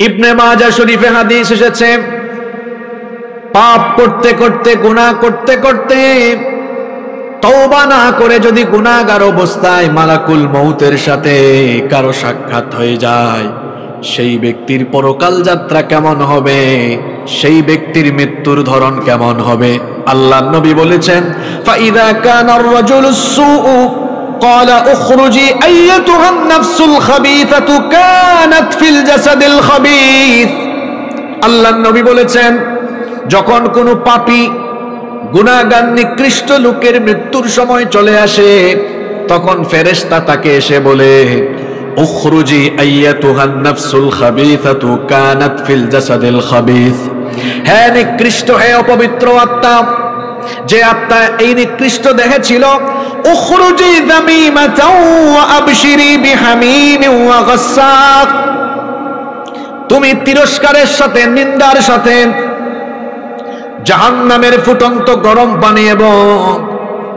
ইবনে মাজাহ শরীফে হাদিস এসেছে, পাপ করতে করতে গুনাহ করতে করতে তওবা না করে যদি গুনাহগার অবস্থায় মালাকুল মউতের সাথে কারো সাক্ষাৎ হয়ে যায়, সেই ব্যক্তির পরকাল যাত্রা কেমন হবে, সেই ব্যক্তির মৃত্যুর ধরন কেমন হবে। আল্লাহর নবী বলেছেন, ফাইদা কানার রাজুলুস সুউ ক্বালা উখরুজি আইয়াতুহান নাফসুল খাবীসাতু কানাত ফিল জাসাদিল খাবীস। আল্লাহর নবী বলেছেন, যখন কোনো পাপী গুনাহগার নিকৃষ্ট লোকের মৃত্যুর সময় চলে আসে, তখন ফেরেশতা তাকে এসে বলে, উখরুজি আইয়াতুহান নাফসুল খাবীসাতু কানাত ফিল জাসাদিল খাবীস। হে নিকৃষ্ট, হে অপবিত্র আত্মা, যে আত্মা এই নিকৃষ্ট দেহে ছিল, উখরুজি যামিমাতাও ওয়া আবশিরি বিহামিমিন ওয়া গাসসাক, তুমি তিরস্কারের সাথে, নিন্দার সাথে জাহান্নামের ফুটন্ত গরম পানি এবং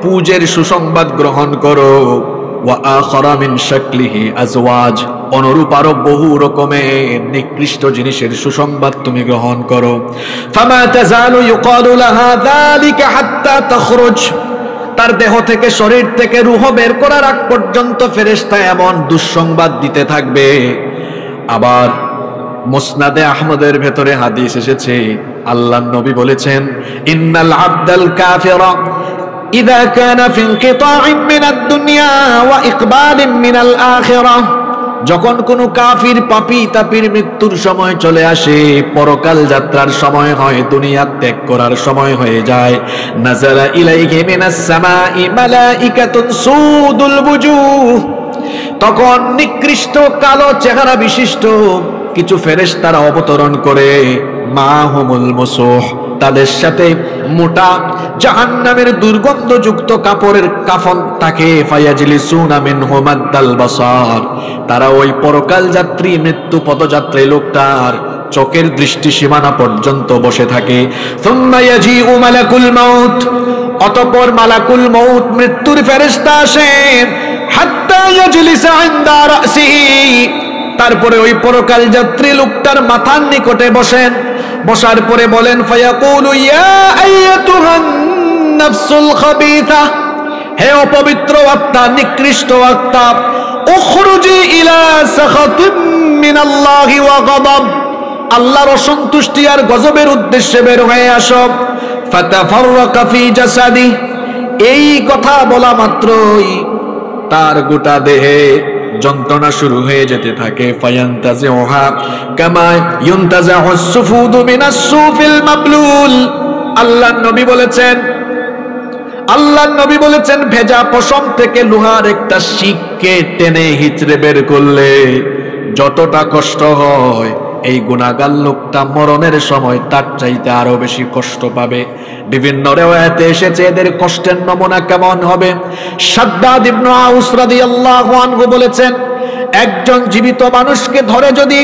পূজের সুসংবাদ গ্রহণ করো। ওয়া আখারা মিন শাকলিহি আজওয়াজ, অনুরূপ আরো বহু রকমের নিকৃষ্ট জিনিসের সুসংবাদ তুমি গ্রহণ করো। ফামা তাজালু ইউকালু লাহা যালিকা হাত্তা তাখরুজ, তার দেহ থেকে, শরীর থেকে রূহ বের করার আগ পর্যন্ত ফেরেশতা এমন দুঃসংবাদ দিতে থাকবে। আবার মুসনাদে আহমদের ভেতরে হাদিস এসেছে, আল্লাহর নবী বলেছেন, ইন্নাল আবদাল কাফিরা ইযা কানা ফি ইনকিতাইন মিনাদ দুনিয়া ওয়া ইকবালিন মিনাল আখিরাহ, যখন কোন কাফির পাপী তাপির মৃত্যুর সময় চলে আসে, পরকাল যাত্রার সময় হয়, দুনিয়া ত্যাগ করার সময় হয়ে যায়, নাযালা ইলাইহি মিনাস সামাই মালাইকাতুন সুদুল বুজুহ, তখন নিকৃষ্ট কালো চেহারা বিশিষ্ট কিছু ফেরেশতারা অবতরণ করে, মাহুমুল মুসুহ, তাদের সাথে মোটা জাহান্নামের দুর্গন্ধযুক্ত কাপড়ের কাফন থাকে, ফায়াজলিসুনা মিনহু মাদ্দাল বাসার, তারা ওই পরকাল যাত্রী, মৃত্যু পদযাত্রী লোকটার চোখের দৃষ্টি সীমানা পর্যন্ত বসে থাকে। সুম্মা ইয়াজিউ মালাকুল মাউত, অতঃপর মালাকুল মাউত, মৃত্যুর ফেরেশতা আসেন, হাত্তা ইয়াজলিসা ইনদা রাসিহি, তারপরে ওই পরকাল যাত্রী লোকটার মাথার নিকটে বসেন, বসার পরে বলেন, ফায়াকুলু ইয়া আইয়াতুহান নাফসুল খাবীসা, হে অপবিত্র আত্মা, নিকৃষ্ট আত্মা, উখরুজি ইলা সাখাতিম মিনাল্লাহি ওয়া গাদাব, আল্লাহর অসন্তুষ্টি আর গজবের উদ্দেশ্যে বের হয়ে আসো। ফাতাফাররাকা ফি জাসাদি, এই কথা বলা মাত্রই তার গোটা দেহে যন্ত্রণা শুরু হয়ে যেতে থাকে। ফায়ান্তাজিউহা কামা ইউনতাজাউস সুফুদু মিনাস সুফিল মাবলুল, আল্লাহর নবী বলেছেন, ভেজা পশম থেকে লোহার একটা শিককে টেনে হিচড়ে বের করলে যতটা কষ্ট হয়, এই গুনাহগার লোকটা মরণের সময় তার চাইতে আরো বেশি কষ্ট পাবে। বিভিন্ন রিওয়ায়াতে এসেছে এদের কষ্টের নমুনা কেমন হবে। শাদ্দাদ ইবনে আউস রাদিয়াল্লাহু আনহু বলেছেন, একজন জীবিত মানুষকে ধরে যদি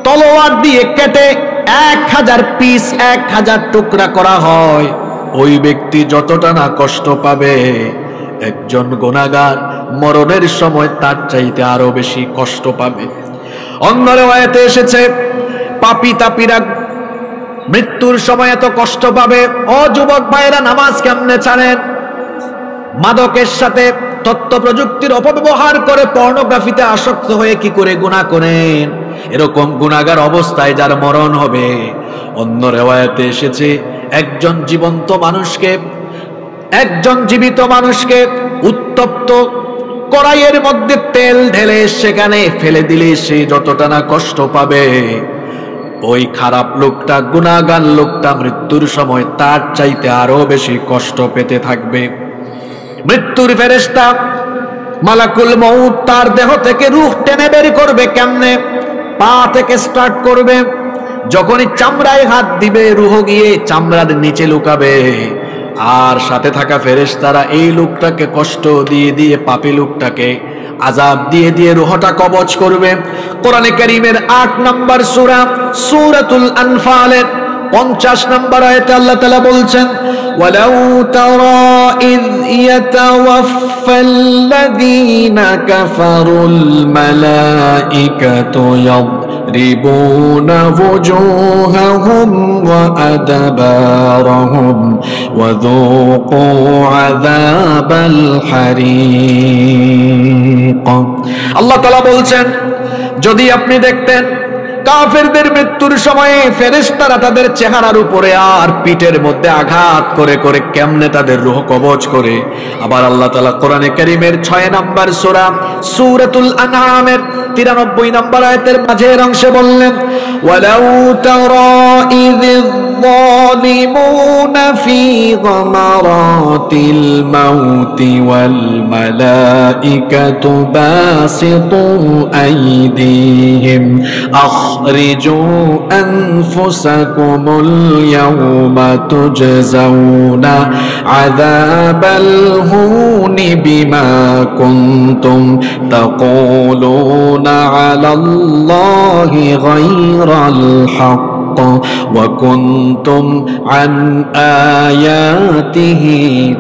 তলোয়ার দিয়ে কেটে 1000 পিস, 1000 টুকরা করা হয়, ওই ব্যক্তি যতটা না কষ্ট পাবে, একজন গুনাহগার মরণের সময় তার চাইতে আরো বেশি কষ্ট পাবে। অন্য রিওয়ায়াতে এসেছে, পাপী তাপীরা মৃত্যুর সময় এত কষ্ট পাবে। ও যুবক ভাইরা, নামাজ কেমনে ছাড়েন, মাদকের সাথে তথ্য প্রযুক্তির অপব্যবহার করে পর্নোগ্রাফিতে আসক্ত হয়ে কি করে গুনাহ করেন, এরকম গুনাহগার অবস্থায় যার মরণ হবে। অন্য রিওয়ায়াতে এসেছে, একজন জীবিত মানুষকে উত্তপ্ত কড়াইয়ের মধ্যে তেল ঢেলে সেখানে ফেলে দিলে সে যতটা না কষ্ট পাবে, ওই খারাপ লোকটা, গুনাহগার লোকটা মৃত্যুর সময় তার চাইতে আরো বেশি কষ্ট পেতে থাকবে। মৃত্যুর ফেরেশতা মালাকুল মউত তার দেহ থেকে রূহ টেনে বের করবে কেমনে? পা থেকে স্টার্ট করবে, যখনই চামড়ায় হাত দিবে রূহ গিয়ে চামড়ার নিচে লুকাবে, আর সাথে থাকা ফেরেশতারা এই লোকটাকে কষ্ট দিয়ে দিয়ে, পাপী লোকটাকে আযাব দিয়ে দিয়ে রূহটা কবজ করবে। কোরআনে কারীমের 8 নম্বর সূরা সূরাতুল আনফালের 50 নম্বর আয়াতে আল্লাহ তাআলা বলছেন, ওয়ালাউ তারা ইয ইয়াতাওয়াফফাল্লাযীনা কাফারুল মালাইকাতু يضربون وجوههم وأدبارهم وذوقوا عذاب الحريق আল্লাহ তাআলা বলছেন যদি আপনি দেখতেন কাফেরদের মৃত্যুর সময়ে ফেরেশতারা তাদের চেহারার উপরে আর পিঠের মধ্যে আঘাত করে করে কেমনে তাদের রূহ কবজ করে। আবার আল্লাহ তাআলা কোরআনে কারীমের 6 নম্বর সূরা সূরাতুল আনআমের 93 নম্বর আয়াতের মাঝের অংশে বললেন ওয়ালাউ তারা ইযিয যালিমুনা ফি গামারাতিল মাউতি ওয়াল মালাইকাতু বাসিতু আইদিহিম أخرجوا أنفسكم اليوم تجزون عذاب الهون بما كنتم تقولون على الله غير الحق وكنتم عن آياته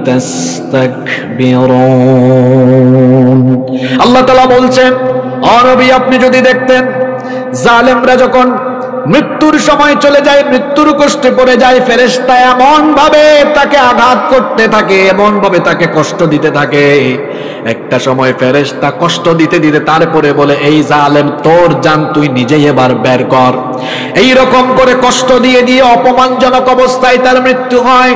تستكبرون الله تعالى বলছেন ও নবী আপনি যদি দেখতেন জালেমরা যখন মৃত্যুর সময় চলে যায়, মৃত্যুর কষ্টে পড়ে যায়, ফেরেশতা এমন ভাবে তাকে আঘাত করতে থাকে, এমন ভাবে তাকে কষ্ট দিতে থাকে। একটা সময় ফেরেশতা কষ্ট দিতে দিতে তারপরে বলে এই জালেম তোর জান তুই নিজেই এবার বের কর। এই রকম করে কষ্ট দিয়ে দিয়ে অপমানজনক অবস্থায় তার মৃত্যু হয়।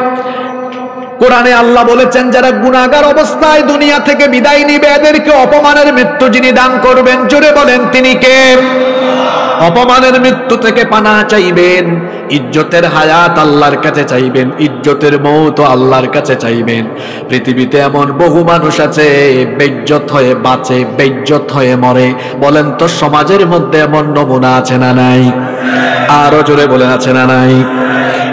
কোরআনে আল্লাহ বলেছেন যারা গুনাহগার অবস্থায় দুনিয়া থেকে বিদায় নিবে এদেরকে অপমানের মৃত্যু যিনি দান করবেন, জোরে বলেন তিনি কে? অপমানের মৃত্যু থেকে পানা চাইবেন, ইজ্জতের হায়াত আল্লাহর কাছে চাইবেন, ইজ্জতের মওত আল্লাহর কাছে চাইবেন। পৃথিবীতে এমন বহু মানুষ আছে বেইজ্জত হয়ে বাঁচে, বেইজ্জত হয়ে মরে। বলেন তো সমাজের মধ্যে এমন নমুনা আছে না নাই? আরো জোরে বলেন আছে না নাই?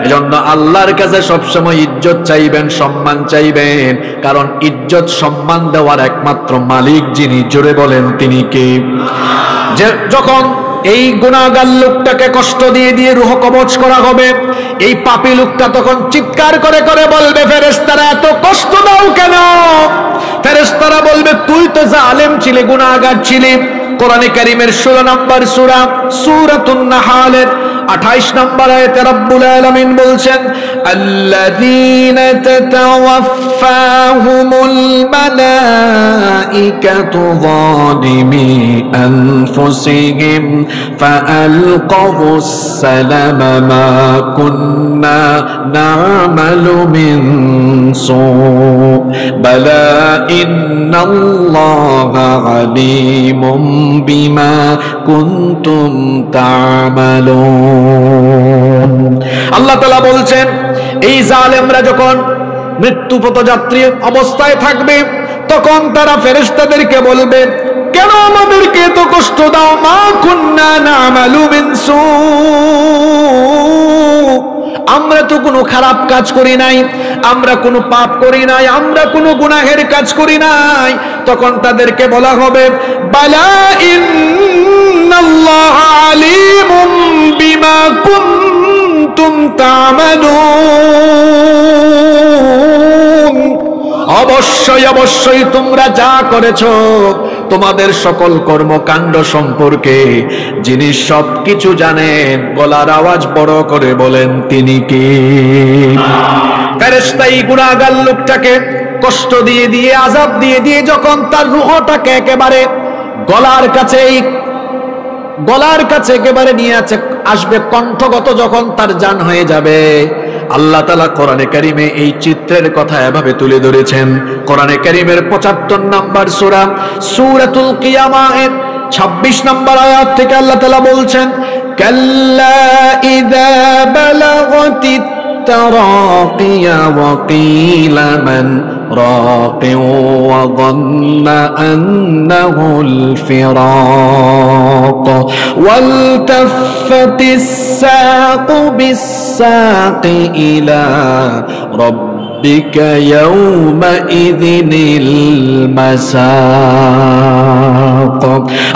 এজন্য আল্লাহর কাছে সবসময় ইজ্জত চাইবেন, সম্মান চাইবেন, কারণ ইজ্জত সম্মান দেওয়ার একমাত্র মালিক যিনি, জোরে বলেন তিনি কে? যে যখন এই গুনাহগার লোকটাকে কষ্ট দিয়ে দিয়ে রূহ কবজ করা হবে, এই পাপী লোকটা তখন চিৎকার করে করে বলবে ফেরেশতারা এত কষ্ট দাও কেন? ফেরেশতারা বলবে তুই তো জালেম ছিলি, গুনাহগার ছিলি। কোরআনে কারীমের 16 নম্বর সূরা সূরাতুন নাহালের 28 নম্বর আয়াতে রব্বুল আলামিন বলছেন আল্লাযীনা তাতাওয়াফাহুমুল মালাইকাতু যালিমি আনফুসিহিম ফাআলকাউস সালামা মা কুন্না না'মালু মিন সূ বালা ইন্নাল্লাহা আলীমুম বিমা কুনতুম তা'মালুন। আল্লাহ তাআলা বলছেন এই জালেমরা যখন মৃত্যু পথযাত্রী অবস্থায় থাকবে তখন তারা ফেরেশতাদেরকে বলবে কেন আমাদেরকে এত কষ্ট দাও? মা কুন্না না'মালু মিন সূ, আমরা তো কোনো খারাপ কাজ করি নাই, আমরা কোনো পাপ করি নাই, আমরা কোনো গুনাহের কাজ করি নাই। তখন তাদেরকে বলা হবে বালা ইন্নাল্লাহা আলীমুম বিমা কুনতুম তা'মালুন, অবশ্যই অবশ্যই তোমরা যা করেছো তোমাদের সকল কর্মকাণ্ড সম্পর্কে যিনি সবকিছু জানেন। গলার আওয়াজ বড় করে বলেন তিনি কে? ফেরেশতা এই গুনাহগার লোকটাকে কষ্ট দিয়ে দিয়ে আযাব দিয়ে দিয়ে যখন তার রূহটাকে একেবারে গলার কাছে একেবারে নিয়ে আসবে, কণ্ঠগত যখন তার জান হয়ে যাবে, আল্লাহ তাআলা কোরআনে কারীমে এই চিত্রের কথা এভাবে তুলে ধরেছেন। কোরআনে কারীমের 75 নম্বর সূরা সূরাতুল কিয়ামার 26 নম্বর আয়াত থেকে আল্লাহ তাআলা বলছেন কাল্লা ইযা বালাগাতিত তারাকিয়া ওয়া কিলা মান রাকিউ ওয়া যান্না আন্নাহুল ফিরাক ওয়ালতাফাতিস সাকু বিস-সাকি ইলা রাব্বিকা ইয়াওমাইযিনিল মাসাক।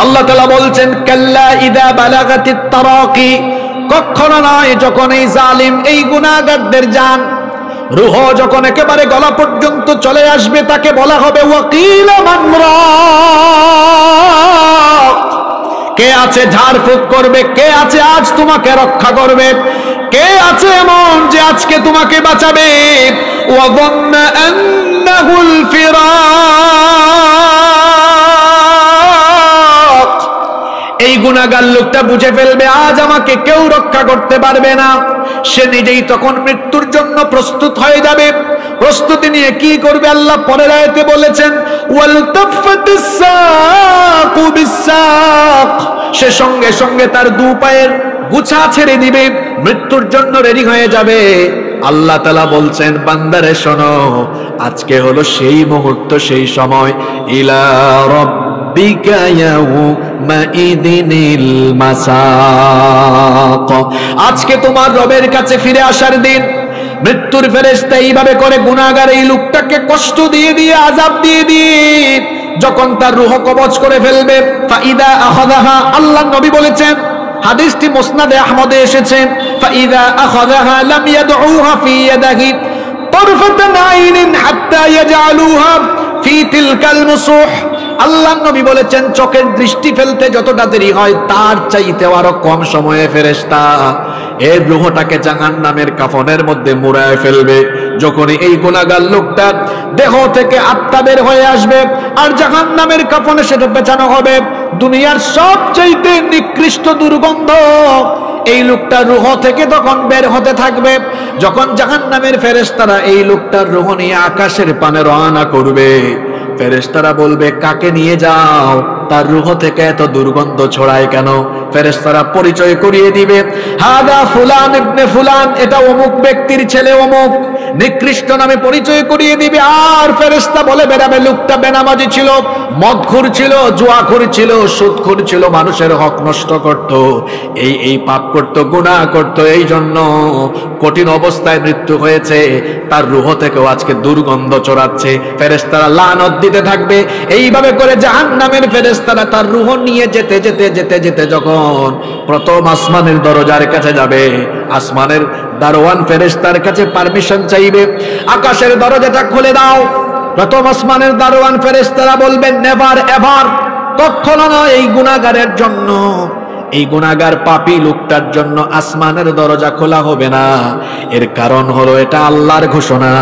আল্লাহ তাআলা বলছেন কাল্লা ইযা বালাগাতিত তারাকি, কখনো নয় যখন এই জালিম এই গুনাহগারদের জান রূহ যখন একেবারে গলা পর্যন্ত চলে আসবে তাকে বলা হবে ওয়াকিলা মান রাক, কে আছে ঝাড়ফুঁক করবে? কে আছে আজ তোমাকে রক্ষা করবে? কে আছে এমন যে আজকে তোমাকে বাঁচাবে? ওয়াযান্না আন্নাহুল ফিরাক, এই গুনাহগার লোকটা বুঝে ফেলবে আজ আমাকে কেউ রক্ষা করতে পারবে না। সে নিজেই তখন মৃত্যুর জন্য প্রস্তুত হয়ে যাবে। প্রস্তুতি নিয়ে কি করবে? আল্লাহ পরের আয়াতে বলেছেন, ওয়ালতাফাতিস সাকু বিসাক, সে সঙ্গে সঙ্গে তার দু পায়ের গুছা ছেড়ে দিবে, মৃত্যুর জন্য রেডি হয়ে যাবে। আল্লাহ তাআলা বলছেন, বান্দারে শোনো, আজকে হলো সেই মুহূর্ত, সেই সময়। ইলা রাব্বিকা ইয়াউমাইদিনিল মাসাক, আজকে তোমার রবের কাছে ফিরে আসার দিন। মৃত্যুর ফেরেশতা এইভাবে করে গুনাহগার এই লোকটাকে কষ্ট দিয়ে দিয়ে, আযাব দিয়ে দিয়ে যখন তার রূহ কবজ করে ফেলবে, ফাইদা আখাযাহা, আল্লাহর নবী বলেছেন, হাদিসটি মুসনাদে আহমদে এসেছে, ফাইদা আখাযাহা লাম ইয়াদউহা ফি ইয়াদিহি তারফাতান আইনিন হাত্তা ইয়াজআলুহা ফি তিলকাল মুসুহ। আল্লাহর নবী বলেছেন, চোখের দৃষ্টি ফেলতে যতটা দেরি হয় তার চাইতে আরো কম সময়ে ফেরেশতা এর রূহটাকে জাহান্নামের কাফনের মধ্যে মুড়ায় ফেলবে। যখন এই গুনাহগার লোকটা দেহ থেকে আত্মা বের হয়ে আসবে আর জাহান্নামের কাফনে সেটা পেঁচানো হবে, দুনিয়ার সবচাইতে নিকৃষ্ট দুর্গন্ধ এই লোকটার রূহ থেকে তখন বের হতে থাকবে। যখন জাহান্নামের ফেরেশতারা এই লোকটার রূহ নিয়ে আকাশের পানে রওনা করবে, ফেরেশতারা বলবে, কাকে নিয়ে যাও? তার রূহ থেকে এত দুর্গন্ধ ছড়ায় কেন? ফেরেশতারা পরিচয় করিয়ে দিবে, হাদা ফুলান ইবনে ফুলান, এটা অমুক ব্যক্তির ছেলে অমুক, নিকৃষ্ট নামে পরিচয় করিয়ে দিবে। আর ফেরেশতা বলে বেড়াবে, লোকটা বেনামাজি ছিল, মদখোর ছিল, জুয়াখোর ছিল, সুদখোর ছিল, মানুষের হক নষ্ট করত, এই পাপ করত, গুনাহ করত, এই জন্য কঠিন অবস্থায় মৃত্যু হয়েছে, তার রূহ থেকেও আজকে দুর্গন্ধ ছড়াচ্ছে। ফেরেশতারা লানত দিতে থাকবে। এইভাবে করে জাহান্নামের ফেরেশতারা তার রূহ নিয়ে যেতে যেতে যেতে যেতে যখন প্রথম আসমানের দরজার কাছে যাবে, আসমানের দারোয়ান ফেরেশতার কাছে পারমিশন চাইবে, আকাশের দরজাটা খুলে দাও। প্রথম আসমানের দারোয়ান ফেরেশতারা বলবেন, নেভার এভার, কখনো নয়, এই গুনাহগারের জন্য, এই গুনাহগার পাপী লোকটার জন্য আসমানের দরজা খোলা হবে না। এর কারণ হলো এটা আল্লাহর ঘোষণা।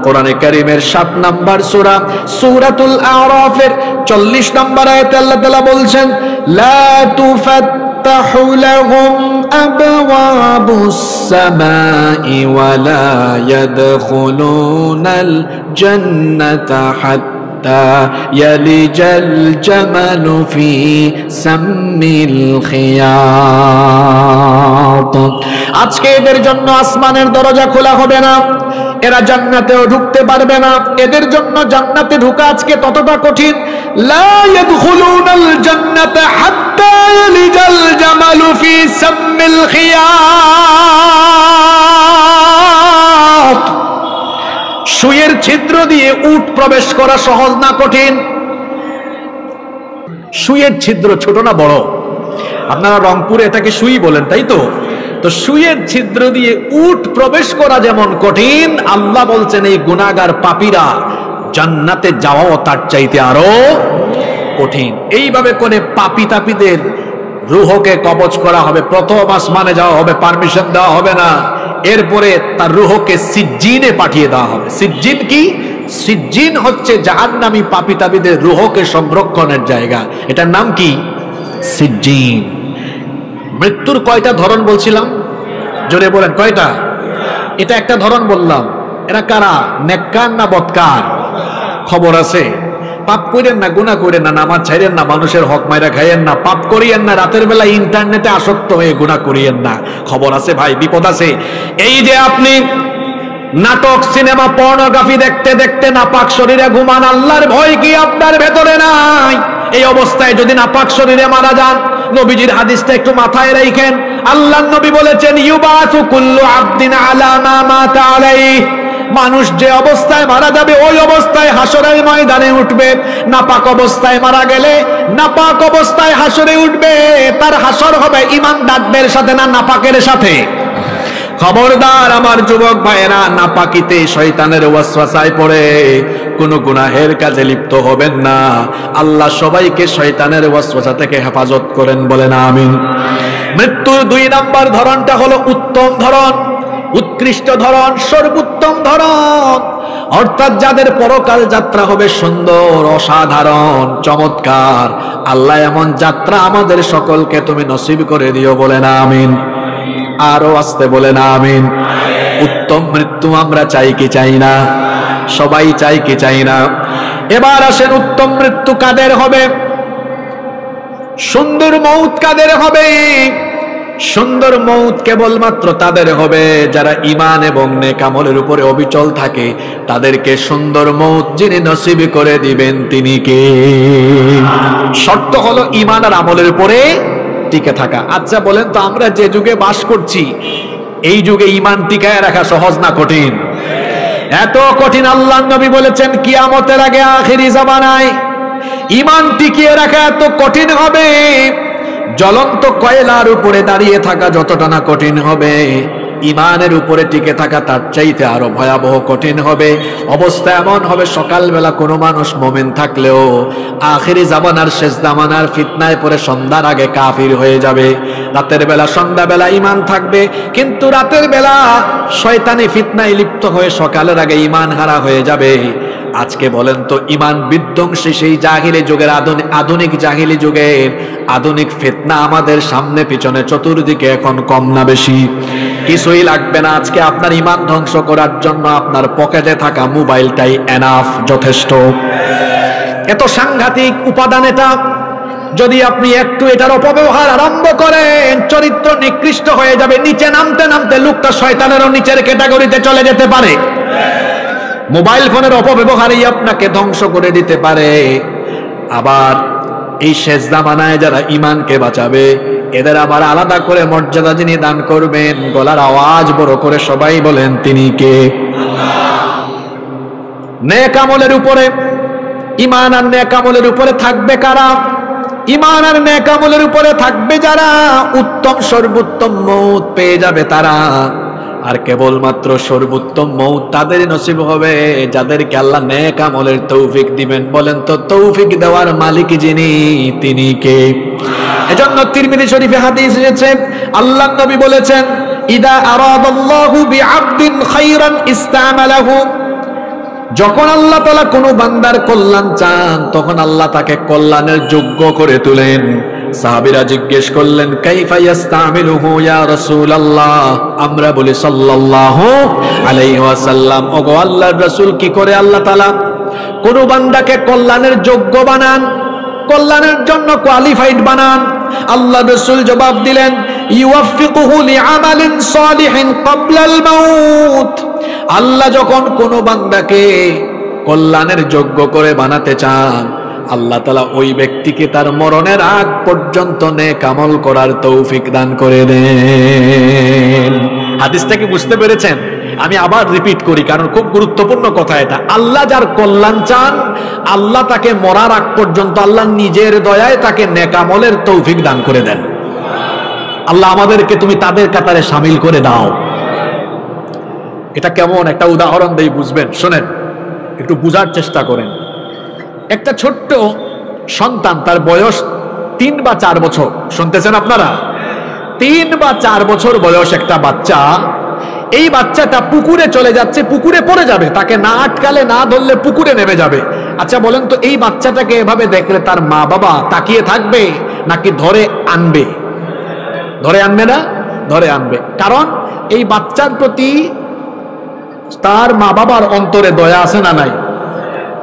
কোরআনে কারীমের 7 নম্বর সূরা সূরাতুল আরাফের 40 নম্বর আয়াতে আল্লাহ তাআলা বলছেন, লা তুফাত্তাহু লাহুম আবওয়াবুস সামাই ওয়া লা ইয়াদখুলুনাল জান্নাতা হাত্তা ইয়ালিজাল জামালু ফি সাম্মিল খিয়াত। আজকে এদের জন্য আসমানের দরজা খোলা হবে না, এরা জান্নাতেও ঢুকতে পারবে না। এদের জন্য জান্নাতে ঢোকা আজকে ততটা কঠিন, লা ইয়াদখুলুনাল জান্নাতা হাত্তা ইয়ালিজাল জামালু ফি সাম্মিল খিয়াত। সুইয়ের ছিদ্র দিয়ে উট প্রবেশ করা সহজ না কঠিন? সুইয়ের ছিদ্র ছোট না বড়? আপনারা রংপুরে এটাকে সুই বলেন, তাই তো? তো সুইয়ের ছিদ্র দিয়ে উট প্রবেশ করা যেমন কঠিন, আল্লাহ বলছেন এই গুনাহগার পাপীরা জান্নাতে যাওয়াও তার চাইতে আরো কঠিন। এইভাবে করে পাপী তাপীদের রূহকে কবজ করা হবে, প্রথম আসমানে যাওয়া হবে, পারমিশন দেওয়া হবে না। এরপরে তার রূহকে সিজ্জিনে পাঠিয়ে দেওয়া হবে। সিজ্জিন কি? সিজ্জিন হচ্ছে জাহান্নামী পাপী তাপীদের রূহকে সংরক্ষণের জায়গা, এটার নাম কি? সিজ্জিন। মৃত্যুর কয়টা ধরন বলছিলাম? জোরে বলেন, কয়টা? এটা একটা ধরন বললাম। এরা কারা? নেককার না বদকার? খবর আছে? পাপ করেন না, গুনাহ করেন না, নামাজ ছাইরেন না, মানুষের হক মাইরা খাইয়েন না, পাপ করিয়েন না, রাতের বেলা ইন্টারনেটে আসক্ত হয়ে গুনাহ করিয়েন না। খবর আছে ভাই, বিপদ আছে। এই যে আপনি নাটক, সিনেমা, পর্নোগ্রাফি দেখতে দেখতে নাপাক শরীরে ঘুমান, আল্লাহর ভয় কি আপনার ভেতরে নাই? এই অবস্থায় যদি নাপাক শরীরে মারা যান, নবীজির হাদিসটা একটু মাথায় রাখেন। আল্লাহর নবী বলেছেন, ইউবাসু কুল্লু আবদিন আলা মা মাতা আলাইহি, মানুষ যে অবস্থায় মারা যাবে ওই অবস্থায় হাসরের ময়দানে উঠবে। নাপাক অবস্থায় মারা গেলে নাপাক অবস্থায় হাসরে উঠবে। তার হাসর হবে ঈমানদারদের সাথে না নাপাকের সাথে? খবরদার আমার যুবক ভাইয়েরা, নাপাকিতে শয়তানের ওয়াসওয়াসায় পড়ে কোনো গুনাহের কাজে লিপ্ত হবেন না। আল্লাহ সবাইকে শয়তানের ওয়াসওয়াসা থেকে হেফাজত করেন, বলেন আমিন। মৃত্যুর 2 নম্বর ধরনটা হলো উত্তম ধরন, উৎকৃষ্ট ধরন, সর্বোত্তম ধরন। অর্থাৎ যাদের পরকাল যাত্রা হবে সুন্দর, অসাধারণ, চমৎকার। আল্লাহ এমন যাত্রা আমাদের সকলকে তুমি নসিব করে দিও, বলেন আমিন। আরো আসতে বলেন আমিন। উত্তম মৃত্যু আমরা চাই কি চাই না? সবাই চাই কি চাই না? এবার আসেন, উত্তম মৃত্যু কাদের হবে? সুন্দর মৌত কাদের হবে? সুন্দর মৌত কেবলমাত্র তাদের হবে যারা ঈমান এবং নেক আমলের উপরে অবিচল থাকে। তাদেরকে সুন্দর মৌত যিনি নসিব করে দিবেন তিনি কে? শর্ত হলো ঈমান আর আমলের উপরে টিকে থাকা। আচ্ছা বলেন তো, আমরা যে যুগে বাস করছি এই যুগে ঈমান টিকায় রাখা সহজ না কঠিন? এত কঠিন। আল্লাহর নবী বলেছেন কিয়ামতের আগে আখিরি জামানায় ঈমান টিকিয়ে রাখা এত কঠিন হবে, জ্বলন্ত কয়লার উপরে দাঁড়িয়ে থাকা যতটা না কঠিন হবে, ঈমানের উপরে টিকে থাকা তার চাইতে আরো ভয়াবহ কঠিন হবে। অবস্থা এমন হবে, সকালবেলা কোনো মানুষ মুমিন থাকলেও আখিরি জামানার শেষ জামানার ফিতনায় পড়ে সন্ধ্যার আগে কাফির হয়ে যাবে। রাতের বেলা সন্ধ্যাবেলা ঈমান থাকবে, কিন্তু রাতের বেলা শয়তানি ফিতনায় লিপ্ত হয়ে সকালের আগে ঈমান হারা হয়ে যাবে। আজকে বলেন তো, ঈমান বিধ্বংসী সেই জাহিলি যুগের আধুনিক জাহিলি যুগের আধুনিক ফিতনা আমাদের সামনে পিছনে চতুর্দিকে এখন কম না বেশি? কিছুই লাগবে না আজকে আপনার ঈমান ধ্বংস করার জন্য। আপনার পকেটে থাকা মোবাইলটাই এনাফ, যথেষ্ট। এত সাংঘাতিক উপাদান এটা। যদি আপনি একটু এটার অপব্যবহার আরম্ভ করেন, চরিত্র নিকৃষ্ট হয়ে যাবে। নিচে নামতে নামতে লোকটা শয়তানেরও নিচের ক্যাটাগরিতে চলে যেতে পারে। মোবাইল ফোনের অপব্যবহারই আপনাকে ধ্বংস করে দিতে পারে। আবার এই শেষ জামানায় যারা ঈমানকে বাঁচাবে, এদের আবার আলাদা করে মর্যাদা যিনি দান করবেন, গলার আওয়াজ বড় করে সবাই বলেন তিনি কে? নেক আমলের উপরে, ঈমান আর নেক আমলের উপরে থাকবে কারা? ঈমান আর নেক আমলের উপরে থাকবে যারা, উত্তম সর্বোত্তম মৌত পেয়ে যাবে তারা। আর কেবলমাত্র সর্বোত্তম মৌত তাদেরই নসিব হবে যাদেরকে আল্লাহ নেক আমলের তৌফিক দিবেন। বলেন তো, তৌফিক দেওয়ার মালিক যিনি, তিনি কে? এজন্য তিরমিজি শরীফে হাদিস এসেছে, আল্লাহর নবী বলেছেন, ইদা আরাদাল্লাহু বিআবদিন খায়রান ইস্তামালাহু। যখন আল্লাহ তাআলা কোনো বান্দার কল্যাণ চান, তখন আল্লাহ তাকে কল্যাণের যোগ্য করে তোলেন। সাহাবীরা জিজ্ঞেস করলেন, কাইফা ইস্তামিলুহু ইয়া রাসূলুল্লাহ? আমরা বলি সাল্লাল্লাহু আলাইহি ওয়াসাল্লাম, ওগো আল্লাহর রাসূল, কি করে আল্লাহ তাআলা কোন বান্দাকে কল্যাণের যোগ্য বানান, কল্যাণের জন্য কোয়ালিফাইড বানান? আল্লাহ রাসূল জবাব দিলেন, ইউওয়াফিকুহু লিআমালিন সালিহিন ক্বাবলাল মাউত। আল্লাহ যখন কোন বান্দাকে কল্যাণের যোগ্য করে বানাতে চান, আল্লাহ তাআলা ওই ব্যক্তিকে তার মরণের আগ পর্যন্ত নেক আমল করার তৌফিক দান করে দেন। হাদিসটা কি বুঝতে পেরেছেন? আমি আবার রিপিট করি, কারণ খুব গুরুত্বপূর্ণ কথা এটা। আল্লাহ যার কল্যাণ চান, আল্লাহ তাকে মরার আগ পর্যন্ত আল্লাহ নিজের দয়ায় তাকে নেক আমলের তৌফিক দান করে দেন। আল্লাহ আমাদেরকে তুমি তাদের কাতারে শামিল করে দাও। এটা কেমন? একটা উদাহরণ দেই, বুঝবেন। শোনেন, একটু বুঝার চেষ্টা করেন। একটা ছোট্ট সন্তান, তার বয়স 3 বা 4 বছর। শুনতেছেন আপনারা? 3 বা 4 বছর বয়স একটা বাচ্চা। এই বাচ্চাটা পুকুরে চলে যাচ্ছে, পুকুরে পড়ে যাবে। তাকে না আটকালে, না ধরলে পুকুরে নেমে যাবে। আচ্ছা বলেন তো, এই বাচ্চাটাকে এভাবে দেখলে তার মা বাবা তাকিয়ে থাকবে নাকি ধরে আনবে? ধরে আনবে না? ধরে আনবে। কারণ এই বাচ্চার প্রতি তার মা বাবার অন্তরে দয়া আছে না নাই?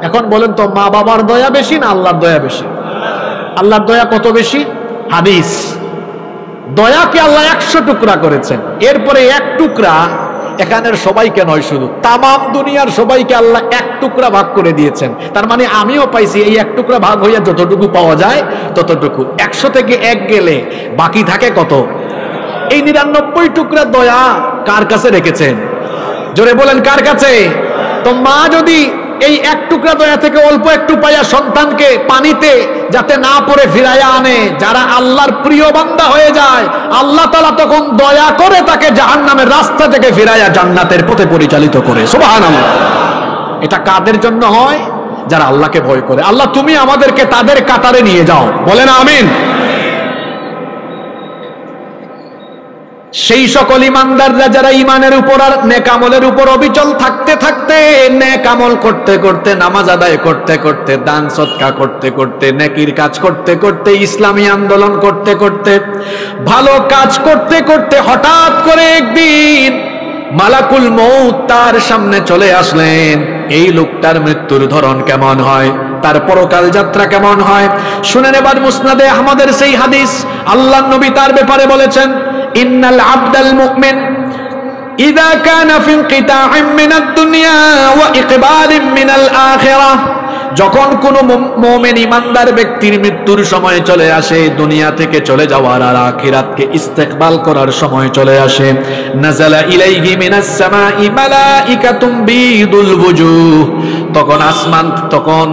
এখন বলেন তো, মা বাবার দয়া বেশি না আল্লাহর দয়া বেশি? আল্লাহর দয়া কত বেশি? হাদিস, দয়াকে আল্লাহ 100 টুকরা করেছেন। এরপরে 1 টুকরা এখানের সবাইকে নয়, শুধু তামাম দুনিয়ার সবাইকে আল্লাহ 1 টুকরা ভাগ করে দিয়েছেন। তার মানে আমিও পাইছি এই 1 টুকরা ভাগ হইয়া যতটুকু পাওয়া যায় ততটুকু। 100 থেকে 1 গেলে বাকি থাকে কত? এই 99 টুকরা দয়া কার কাছে রেখেছেন? জোরে বলেন, কার কাছে? তো মা যদি এই এক টুকরা দয়া থেকে অল্প একটু পাইয়া সন্তানকে পানিতে যাতে না পড়ে ফিরাইয়া আনে। যারা আল্লাহর প্রিয় বান্দা হয়ে যায়, আল্লাহ তাআলা তখন দয়া করে তাকে জাহান্নামের রাস্তা থেকে ফিরাইয়া জান্নাতের পথে পরিচালিত করে। সুবহানাল্লাহ। এটা কাদের জন্য হয়? যারা আল্লাহকে ভয় করে। আল্লাহ তুমি আমাদেরকে তাদের কাতারে নিয়ে যাও, বলেন আমিন। সেই সকল ইমানদাররা যারা ইমানের উপর আর নেক আমলের উপর অবিচল থাকতে থাকতে, নেক আমল করতে করতে, নামাজ আদায় করতে করতে, দান সদকা করতে করতে, নেকির কাজ করতে করতে, ইসলামী আন্দোলন করতে করতে, ভালো কাজ করতে করতে হঠাৎ করে একদিন মালাকুল মউত তার সামনে চলে আসলেন। এই লোকটার মৃত্যুর ধরন কেমন হয়, তার পরকাল যাত্রা কেমন হয় শুনেন এবার। মুসনাদে আহমদের সেই হাদিস, আল্লাহর নবী তার ব্যাপারে বলেছেন, ইন্নাল আবদাল মুমিন ইযা কানা ফি ইনকিতা'ইন মিনাদ দুনিয়া ওয়া ইকবালিন মিনাল আখিরাহ, যখন কোন মুমিন ইমানদার ব্যক্তির মৃত্যুর সময় চলে আসে, দুনিয়া থেকে চলে যাওয়ার আর আখিরাতকে ইস্তেকবাল করার সময় চলে আসে, নাযালা ইলাইহি মিনাস সামাই মালাইকাতুম বিদুল ওয়ুজুহ, তখন আসমান, তখন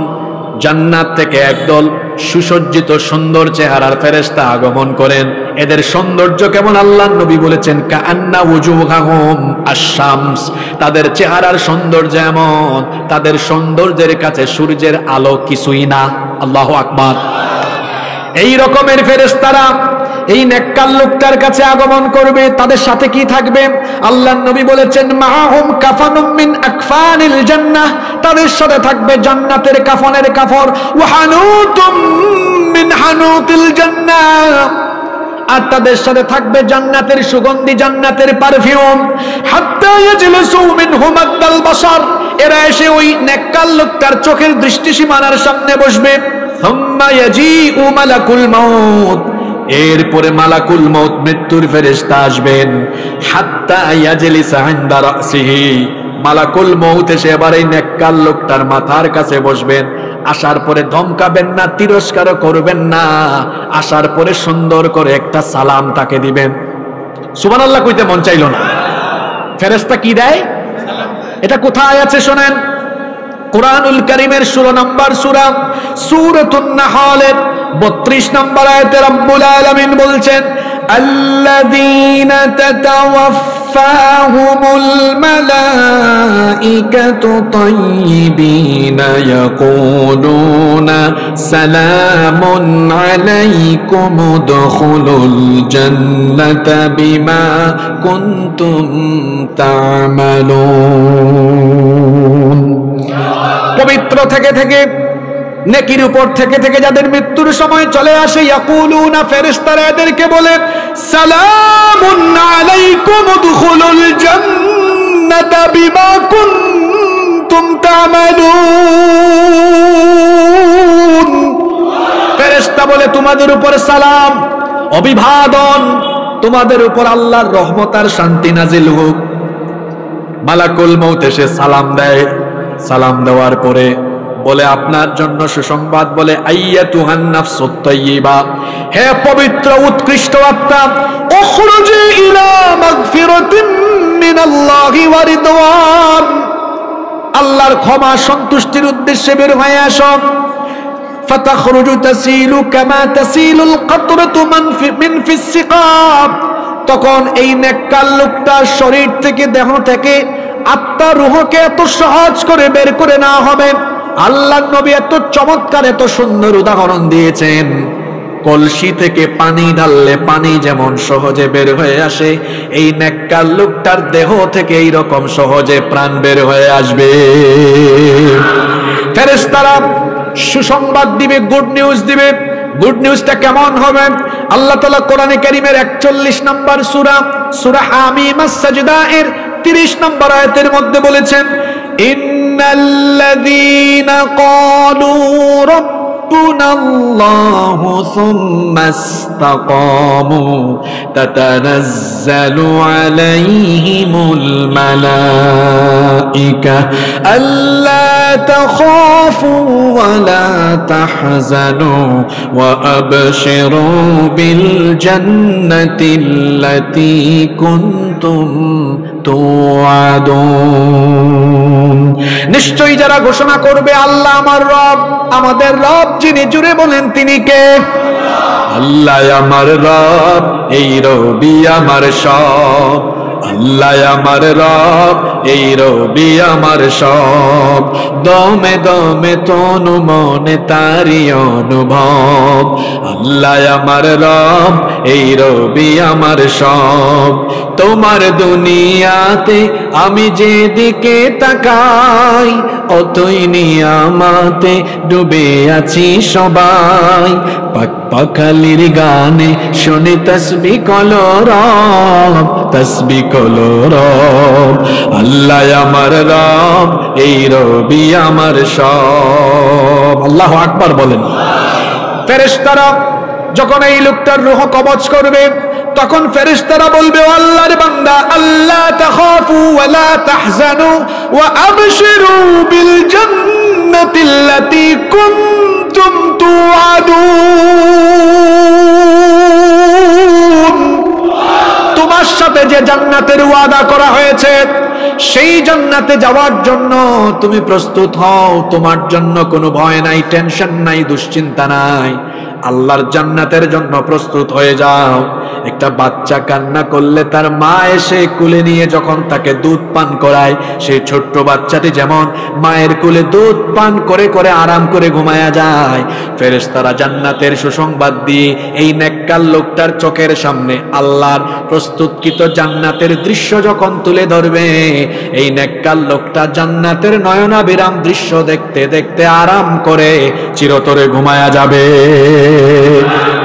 জান্নাত থেকে একদল সুসজ্জিত সুন্দর চেহারার ফেরেশতা আগমন করেন। এদের সৌন্দর্য কেমন? আল্লাহর নবী বলেছেন, কাআন্না ওয়ুজুহাহুম আশ-শামস, তাদের চেহারার সৌন্দর্য এমন, তাদের সৌন্দর্যের কাছে সূর্যের আলো কিছুই না। আল্লাহু আকবার। এই রকমের ফেরেশতারা এই নেককার লোকটার কাছে আগমন করবে। তাদের সাথে কি থাকবে? আল্লাহর নবী বলেছেন, মাহুম কাফানুম মিন আকফানিল জান্নাহ, তাদের সাথে থাকবে জান্নাতের কাফনের কাফর, ওয়া হানুতুম মিন হানুতিল জান্নাহ, আর তাদের সাথে থাকবে জান্নাতের সুগন্ধি, জান্নাতের পারফিউম। হাত্তা ইয়াজলিসু মিনহু মাদ্দাল বাসার, এরা এসে ওই নেককার লোকটার চোখের দৃষ্টিসীমানার সামনে বসবে। সুম্মা ইয়াজিউ মালাকুল মাউত, এরপরে মালাকুল মউত মৃত্যুর ফেরেশতা আসবেন। হাত্তা ইয়াজলিসা ইনদা রাসিহি, মালাকুল মউত এসে এবার এই নেককার লোকটার মাথার কাছে বসবেন। আসার পরে ধমকাবেন না, তিরস্কার করবেন না, আসার পরে সুন্দর করে একটা সালাম তাকে দিবেন। সুবহানাল্লাহ কইতে মন চাইলো না। ফেরেশতা কি দেয়? এটা কোথায় আছে শোনেন, কুরআনুল কারীমের 16 নম্বর সূরা সূরাতুন নাহলের 32 নম্বর আয়াতে রব্বুল আলামিন বলছেন, আল্লাযীনা তাতাওয়াফাহুমুল মালাইকাতু তাইয়্যিবিনা ইয়াকুলুনা সালামুন আলাইকুম উদখুলুল জান্নাতা বিমা কুনতুম তা'মালুন। পবিত্র থেকে থেকে, নেকির উপর থেকে থেকে যাদের মৃত্যুর সময় চলে আসে, ইয়াকুলুনা, ফেরেশতারা এদেরকে বলে, সালামুন আলাইকুম উদখুলুল জান্নাতা বিমা কুনতুম তা'মালুন। ফেরেশতা বলে, তোমাদের উপর সালাম, অভিবাদন, তোমাদের উপর আল্লাহর রহমত আর শান্তি নাজিল হোক। মালাকুল মউত এসে সালাম দেয়। সালাম দেওয়ার পরে বলে, আপনার জন্য সুসংবাদ, বলে, আইয়াতুহান নাফসুত তাইয়্যিবা, হে পবিত্র উৎকৃষ্ট আত্মা, উখরুজি ইলা মাগফিরাতিন মিনাল্লাহি ওয়া রিদওয়ান, আল্লাহর ক্ষমা সন্তুষ্টির উদ্দেশ্যে বের হয়ে আসো। ফাতাখরুজু তাসিলু কামা তাসিলুল কাতরাতু মিন ফিস সিকাব, তখন এই নেককার লোকটার শরীর থেকে, দেহ থেকে আত্মা রূহকে এত সহজ করে বের করে নেওয়া হবে। আল্লাহর নবী এত চমৎকার, এত সুন্দর উদাহরণ দিয়েছেন, কলসি থেকে পানি ঢাললে পানি যেমন সহজে বের হয়ে আসে, এই নেককার লোকটার দেহ থেকে এই রকম সহজে প্রাণ বের হয়ে আসবে। ফেরেশতারা সুসংবাদ দিবে, গুড নিউজ দিবে। গুড নিউজটা কেমন হবে? আল্লাহ তাআলা কোরআনে কারীমের 41 নম্বর সূরা, সূরা হামিম আস-সাজদা এর 30 নম্বর আয়াতের মধ্যে বলেছেন, ইন্নাল্লাযীনা ক্বালু রাব্বুনাল্লাহু সুম্মা ইসতাকামু তাতানাজ্জালু আলাইহিমুল মালাইকা আল্লা তাখাফু ওয়া লা তাহজানু ওয়া আবশিরু বিল জান্নাতিল্লাতী কুনতুম তুআদুন। নিশ্চয়ই যারা ঘোষণা করবে আল্লাহ আমার রব, আমাদের রব যিনি, জুড়ে বলেন তিনি কে? আল্লাহ আমার রব, এই রবি আমার সব। আল্লাহ আমার রব, এই রবি আমার সব। দমে দমে তনু মনে তারি অনুভব। আল্লাহ আমার রব, এই রবি আমার সব। তোমার দুনিয়াতে আমি যেদিকে তাকাই, অতই নিয়ামতে ডুবে আছি সবাই। পাক পাখালির গানে শুনে তসবিহ কলরব, তসবিহ কলরব। আল্লাহ আমার রব, এই রবি আমার সব। আল্লাহু আকবার বলেন। ফেরেশতারা যখন এই লোকটার রূহ কবজ করবে, তখন ফেরেশতারা বলবে, আল্লাহর বান্দা, আল্লাহ তাখাফু ওয়া লা তাহজানু ওয়া আবশিরু বিল জান্নাতিল্লাতী কুনতুম তুআদুন। তোমার সাথে যে জান্নাতের ওয়াদা করা হয়েছে, সেই জান্নাতে যাওয়ার জন্য তুমি প্রস্তুত হও। তোমার জন্য কোনো ভয় নাই, টেনশন নাই, দুশ্চিন্তা নাই। আল্লাহর জান্নাতের জন্য প্রস্তুত হয়ে যাও। একটা বাচ্চা কান্না করলে তার মা এসে কুলে নিয়ে যখন তাকে দুধ পান করায়, সেই ছোট্ট বাচ্চাটি যেমন মায়ের কুলে দুধ পান করে করে আরাম করে ঘুমায়া যায়, ফেরেশতারা জান্নাতের সুসংবাদ দিয়ে এই নেককার লোকটার চোখের সামনে আল্লাহর প্রস্তুতকৃত জান্নাতের দৃশ্য যখন তুলে ধরবে, এই নেককার লোকটা জান্নাতের নয়নাভিরাম দৃশ্য দেখতে দেখতে আরাম করে চিরতরে ঘুমায়া যাবে।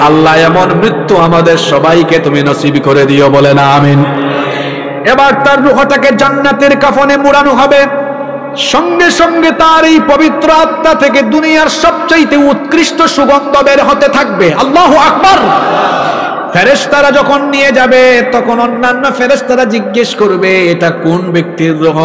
আল্লাহ এমন মৃত্যু আমাদের সবাইকে তুমি নসিব করে দিও, বলে না আমিন। এবার তার রূহটাকে জান্নাতের কাফনে মুড়ানো হবে। সঙ্গে সঙ্গে তার এই পবিত্র আত্মা থেকে দুনিয়ার সবচাইতে উৎকৃষ্ট সুগন্ধ বের হতে থাকবে। আল্লাহু আকবার। ফেরেশতারা যখন নিয়ে যাবে, তখন অন্যান্য ফেরেশতারা জিজ্ঞেস করবে, এটা কোন ব্যক্তির রূহ?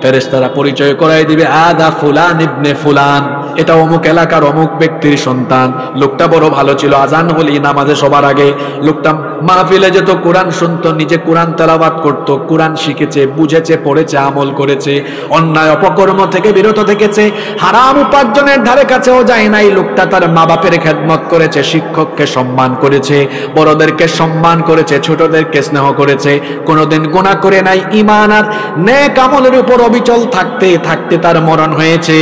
ফেরেশতারা পরিচয় করাই দিবে, আদা ফুলান ইবনে ফুলান, এটা অমুক এলাকার অমুক ব্যক্তির সন্তান। লোকটা বড় ভালো ছিল, আজান হলি নামাজে সবার আগে লোকটা মাহফিলে যেত, কোরআন শুনতো, নিজে কোরআন তেলাওয়াত করতো, কোরআন শিখেছে, বুঝেছে, পড়েছে, আমল করেছে, অন্যায় অপকর্ম থেকে বিরত থেকেছে, হারাম উপার্জনের ধারে কাছেও যায় নাই। লোকটা তার মা বাপের খেদমত করেছে, শিক্ষককে সম্মান করেছে, বড়দেরকে সম্মান করেছে, ছোটদেরকে স্নেহ করেছে, কোনোদিন গুনাহ করে নাই। ঈমান আর নেক আমলের উপর অবিচল থাকতে থাকতে তার মরণ হয়েছে।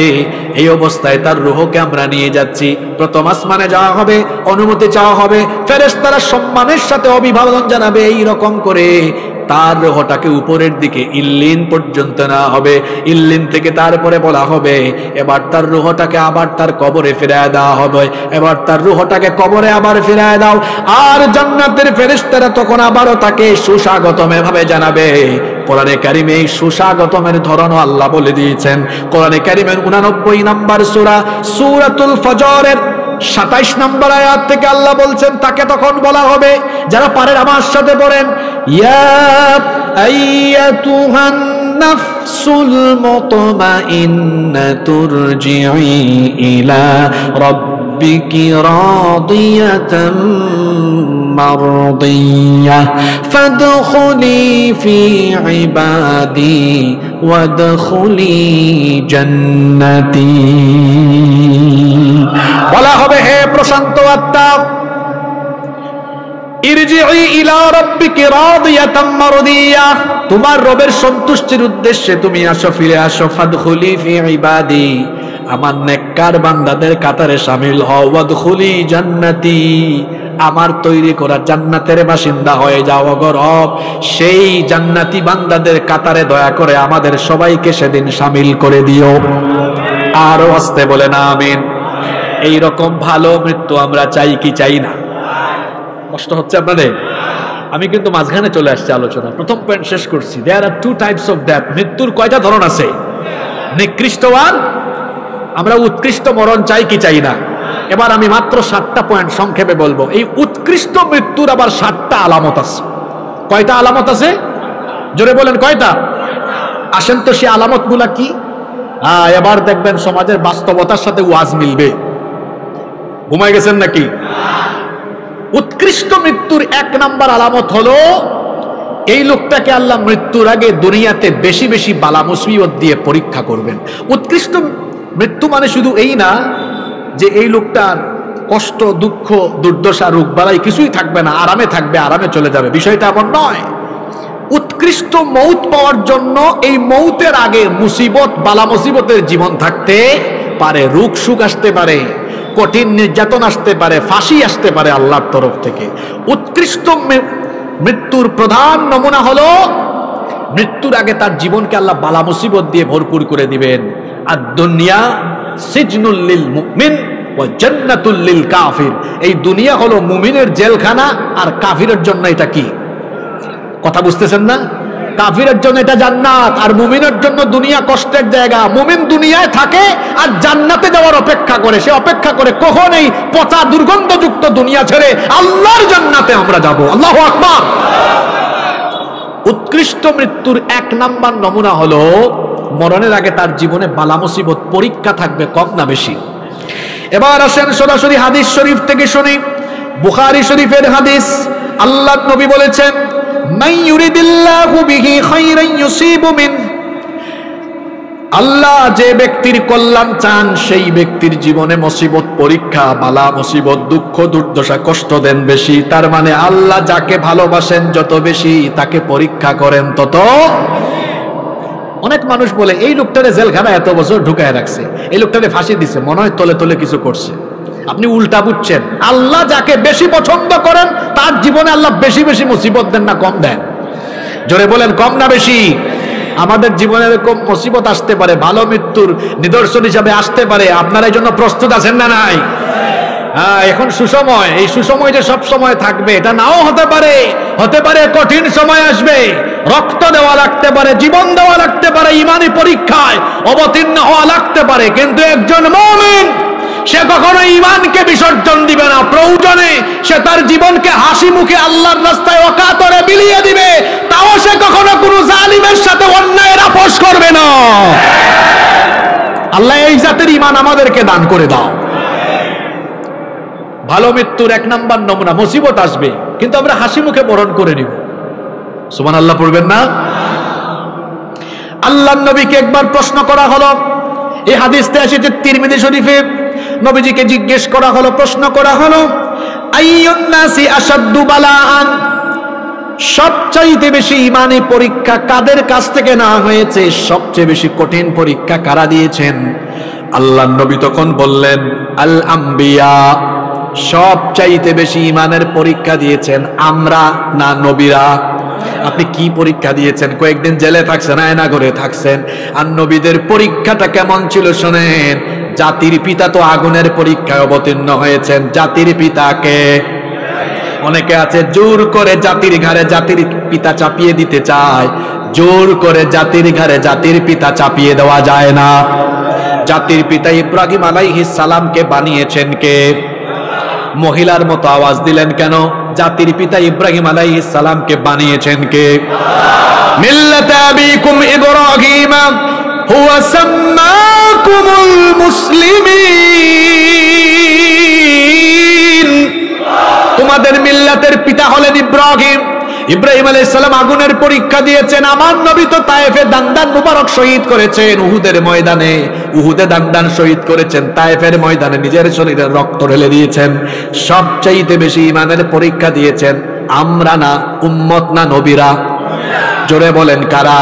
এই অবস্থায় তার রূহকে আমরা নিয়ে যাচ্ছি, প্রথম আসমানে যাওয়া হবে, অনুমতি চাওয়া হবে, ফেরেশতারা সম্মানের সাথে অভিবাদন জানাবে। এই রকম করে তার রূহটাকে উপরের দিকে ইল্লিন পর্যন্ত নেওয়া হবে। ইল্লিন থেকে তারপরে বলা হবে, এবার তার রূহটাকে আবার তার কবরে ফিরায় দেওয়া হবে। এবার তার রূহটাকে কবরে আবার ফিরায় দাও। আর জান্নাতের ফেরেশতারা তখন আবারও তাকে সুস্বাগতম এভাবে জানাবে। কোরআনে কারিমে এই সুস্বাগতমের ধরনও আল্লাহ বলে দিয়েছেন। কোরআনে কারিমের 89 নম্বর সূরা সূরাতুল ফজরের 27 নম্বর আয়াত থেকে আল্লাহ বলছেন, তাকে তখন বলা হবে, যারা পারেন আমার সাথে পড়েন, ইয়া আইয়াতুহান নাফসুল মুতমাইন্না তুরজিই ইলা রাব্বিকি রাদিয়াতাম মারদিয়াহ ফাদখুলি ফি ইবাদি ওয়াদখুলি জান্নাতি। বলা হবে, হে প্রশান্ত আত্মা, ইরজিই ইলা রাব্বিকি রাদিয়াতাম মারদিয়া, তোমার রবের সন্তুষ্টির উদ্দেশ্যে তুমি আসো, ফিরে আসো। ফাদখুলি ফি ইবাদি, আমার নেককার বান্দাদের কাতারে শামিল হও। ওয়াদখুলি জান্নাতি, আমার তৈরি করা জান্নাতের বাসিন্দা হয়ে যাও। গো রব, সেই জান্নাতি বান্দাদের কাতারে দয়া করে আমাদের সবাইকে সেদিন শামিল করে দিও। আরো আসতে বলে না আমিন। এই রকম ভালো মৃত্যু আমরা চাই কি চাই না? কষ্ট হচ্ছে আপনাদের? আমি কিন্তু মাঝখানে চলে আসছি আলোচনা, প্রথম পয়েন্ট শেষ করছি। দেয়ার আর টু টাইপস অফ ডেথ। মৃত্যুর কয়টা ধরন আছে? নিকৃষ্ট আর আমরা উৎকৃষ্ট মরণ চাই কি চাই না? এবার আমি মাত্র 7টা পয়েন্ট সংক্ষেপে বলবো। এই উৎকৃষ্ট মৃত্যুর আবার 7টা আলামত আছে। কয়টা আলামত আছে? জোরে বলেন, কয়টা? আসেন তো সে আলামত গুলা কি। এবার দেখবেন সমাজের বাস্তবতার সাথে ওয়াজ মিলবে। ঘুমাই গেছেন নাকি? উৎকৃষ্ট মৃত্যুর 1 নাম্বার আলামত হলো এই লোকটাকে আল্লাহ মৃত্যুর আগে দুনিয়াতে বেশি বেশি বালা মুসিবত দিয়ে পরীক্ষা করবেন। উৎকৃষ্ট মৃত্যু মানে শুধু এই না যে এই লোকটার কষ্ট, দুঃখ, দুর্দশা, রোগ বালাই কিছুই থাকবে না, আরামে থাকবে, আরামে চলে যাবে, বিষয়টা এমন নয়। উৎকৃষ্ট মৌত পাওয়ার জন্য এই মৌতের আগে মুসিবত, বালা মুসিবতের জীবন থাকতে পারে, রোগ সুখ আসতে পারে, কঠিন নির্যাতন আসতে পারে, ফাঁসি আসতে পারে আল্লাহর তরফ থেকে। উৎকৃষ্ট মৃত্যুর প্রধান নমুনা হলো মৃত্যুর আগে তার জীবনকে আল্লাহ বালা মুসিবত দিয়ে ভরপুর করে দিবেন। আর দুনিয়া সিজনুল লিল মুমিন ওয়া জান্নাতুল লিল কাফির। এই দুনিয়া হলো মুমিনের জেলখানা, আর কাফিরের জন্য এটা কি? কথা বুঝতেছেন না? কাফিরের জন্য এটা জান্নাত, আর মুমিনের জন্য দুনিয়া কষ্টের জায়গা। মুমিন দুনিয়ায় থাকে আর জান্নাতে যাওয়ার অপেক্ষা করে, সে অপেক্ষা করে কখন এই পচা দুর্গন্ধযুক্ত দুনিয়া ছেড়ে আল্লাহর জান্নাতে আমরা যাব। আল্লাহু আকবার। উৎকৃষ্ট মৃত্যুর এক নাম্বার নমুনা হলো মরণের আগে তার জীবনে বালা মুসিবত, পরীক্ষা থাকবে, কম না বেশি। এবার আসেন সরাসরি হাদিস শরীফ থেকে শুনি। বুখারী শরীফের হাদিস, আল্লাহর নবী বলেছেন, মান ইউরিদিল্লাহু বিহি খায়রান ইউসিবু মিন। আল্লাহ যে ব্যক্তির কল্যাণ চান সেই ব্যক্তির জীবনে মুসিবত, পরীক্ষা, বালা মুসিবত, দুঃখ, দুর্দশা, কষ্ট দেন বেশি। তার মানে আল্লাহ যাকে ভালোবাসেন যত বেশি তাকে পরীক্ষা করেন তত। অনেক মানুষ বলে এই লোকটারে জেলখানা এত বছর ঢুকায় রাখছে, এই লোকটারে ফাঁসি দিছে, মনে হয় তলে তলে কিছু করছে। আপনি উল্টা বুঝছেন। আল্লাহ যাকে বেশি পছন্দ করেন তার জীবনে আল্লাহ বেশি বেশি মুসিবত দেন না কম দেন? জোরে বলেন, কম না বেশি? আমাদের জীবনে এরকম মুসিবত আসতে পারে, ভালো মৃত্যুর নিদর্শন হিসাবে আসতে পারে। আপনারা এই জন্য প্রস্তুত আছেন না নাই? হ্যাঁ, এখন সুসময়, এই সুসময় যে সব সময় থাকবে এটা নাও হতে পারে। হতে পারে কঠিন সময় আসবে, রক্ত দেওয়া লাগতে পারে, জীবন দেওয়া লাগতে পারে, ইমানি পরীক্ষায় অবতীর্ণ হওয়া লাগতে পারে। কিন্তু একজন মুমিন সে কখনো ঈমানকে বিসর্জন দিবে না। প্রয়োজনে সে তার জীবনকে হাসি মুখে আল্লাহর রাস্তায় অকাতরে বিলিয়ে দিবে, তাও সে কখনো কোনো জালিমের সাথে অন্যায়ের আপোষ করবে না। আল্লাহ এই জাতের ঈমান আমাদেরকে দান করে দাও। ভালো মৃত্যুর এক নাম্বার নমুনা, মুসিবত আসবে কিন্তু আমরা হাসি মুখে বরণ করে নিব। সুবহানাল্লাহ পড়বেন না? আল্লাহর নবীকে একবার প্রশ্ন করা হলো, এই হাদিসটা এসেছে তিরমিজি শরীফে। নবীজিকে জিজ্ঞেস করা হলো, প্রশ্ন করা হলো, আইয়ুন নাসি আশাদ্দু বালাআন, সবচাইতে বেশি ঈমানি পরীক্ষা কাদের কাছ থেকে না হয়েছে? সবচেয়ে বেশি কঠিন পরীক্ষা কারা দিয়েছেন? আল্লাহর নবী তখন বললেন, আল আম্বিয়া, সবচাইতে বেশি ঈমানের পরীক্ষা দিয়েছেন আমরা না নবীরা? আপনি কি পরীক্ষা দিয়েছেন? কয়েকদিন জেলে থাকছেন, আয়না ঘরে থাকছেন। আর নবীদের পরীক্ষাটা কেমন ছিল শোনেন। জাতির পিতা তো আগুনের পরীক্ষায় অবতীর্ণ হয়েছেন। জাতির পিতাকে, অনেকে আছে জোর করে জাতির ঘাড়ে জাতির পিতা চাপিয়ে দিতে চায়। জোর করে জাতির ঘাড়ে জাতির পিতা চাপিয়ে দেওয়া যায় না। জাতির পিতা ইব্রাহিম আলাইহিস সালামকে বানিয়েছেন কে? মহিলার মতো আওয়াজ দিলেন কেন? জাতির পিতা ইব্রাহিম আলাইহিস সালামকে বানিয়েছেন কে? মিল্লাতা আবিকুম ইব্রাহিম হুয়া সাম্মাকুমুল মুসলিমিন। তোমাদের মিল্লাতের পিতা হলেন ইব্রাহিম। ইব্রাহিম আলাইহিস সালাম আগুনের পরীক্ষা দিয়েছেন। আমার নবী তো তায়েফে দান্দান মুবারক শহীদ করেছেন, উহুদের ময়দানে। উহুদে দান্দান শহীদ করেছেন, তায়েফের ময়দানে নিজের শরীরের রক্ত ঢেলে দিয়েছেন। সবচাইতে বেশি ঈমানের পরীক্ষা দিয়েছেন আমরা না উম্মত না নবীরা? জোরে বলেন কারা?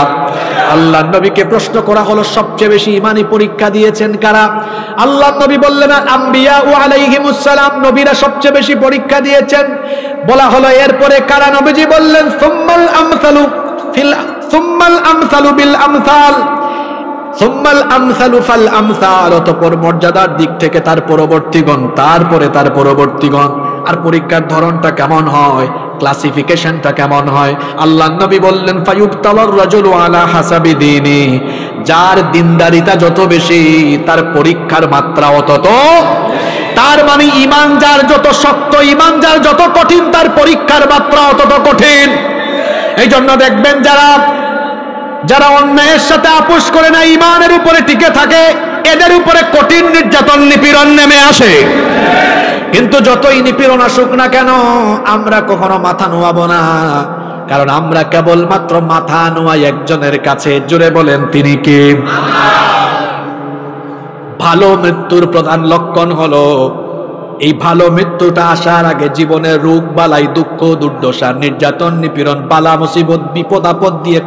আল্লাহর নবীকে প্রশ্ন করা হলো, সবচেয়ে বেশি ঈমানি পরীক্ষা দিয়েছেন কারা? আল্লাহর নবী বললেন, আম্বিয়া ও আলাইহিমুস সালাম, নবীরা সবচেয়ে বেশি পরীক্ষা দিয়েছেন। বলা হলো এরপরে কারা? নবীজি বললেন, সুম্মাল আমসালু বিল আমসাল, সুম্মাল আমসালু ফাল আমসাল। অতঃপর মর্যাদার দিক থেকে তার পরবর্তীগণ, তারপরে তার পরবর্তীগণ। আর পরীক্ষার ধরনটা কেমন হয়, ক্লাসিফিকেশনটা কেমন হয়? আল্লাহর নবী বললেন, ফায়ুবতালার রাজুলু আলা হাসাবি দীনি, যার দিনদারিতা যত বেশি তার পরীক্ষার মাত্রা অতত। তার মানে ঈমান যার যত শক্ত, ঈমান যার যত কঠিন, তার পরীক্ষার মাত্রা অতত কঠিন। এই জন্য দেখবেন যারা অন্যায়ের সাথে আপোষ করে না, ঈমানের উপরে টিকে থাকে, এদের উপরে কঠিন নির্যাতন নিপীড়ন নেমে আসে। কিন্তু যতই নিপীড়ন আসুক না কেন আমরা কখনো মাথা নোয়াবো না, কারণ আমরা কেবলমাত্র মাথা নোয়াই একজনের কাছে। জোরে বলেন তিনি কে? ভালো মৃত্যুর প্রধান লক্ষণ হলো এই ভালো মৃত্যুটা আসার আগে জীবনের রোগ বালাই, দুঃখ দুর্দশা, নির্যাতন নিপীড়ন, বালা মুসিবত, বিপদ আপদ দিয়ে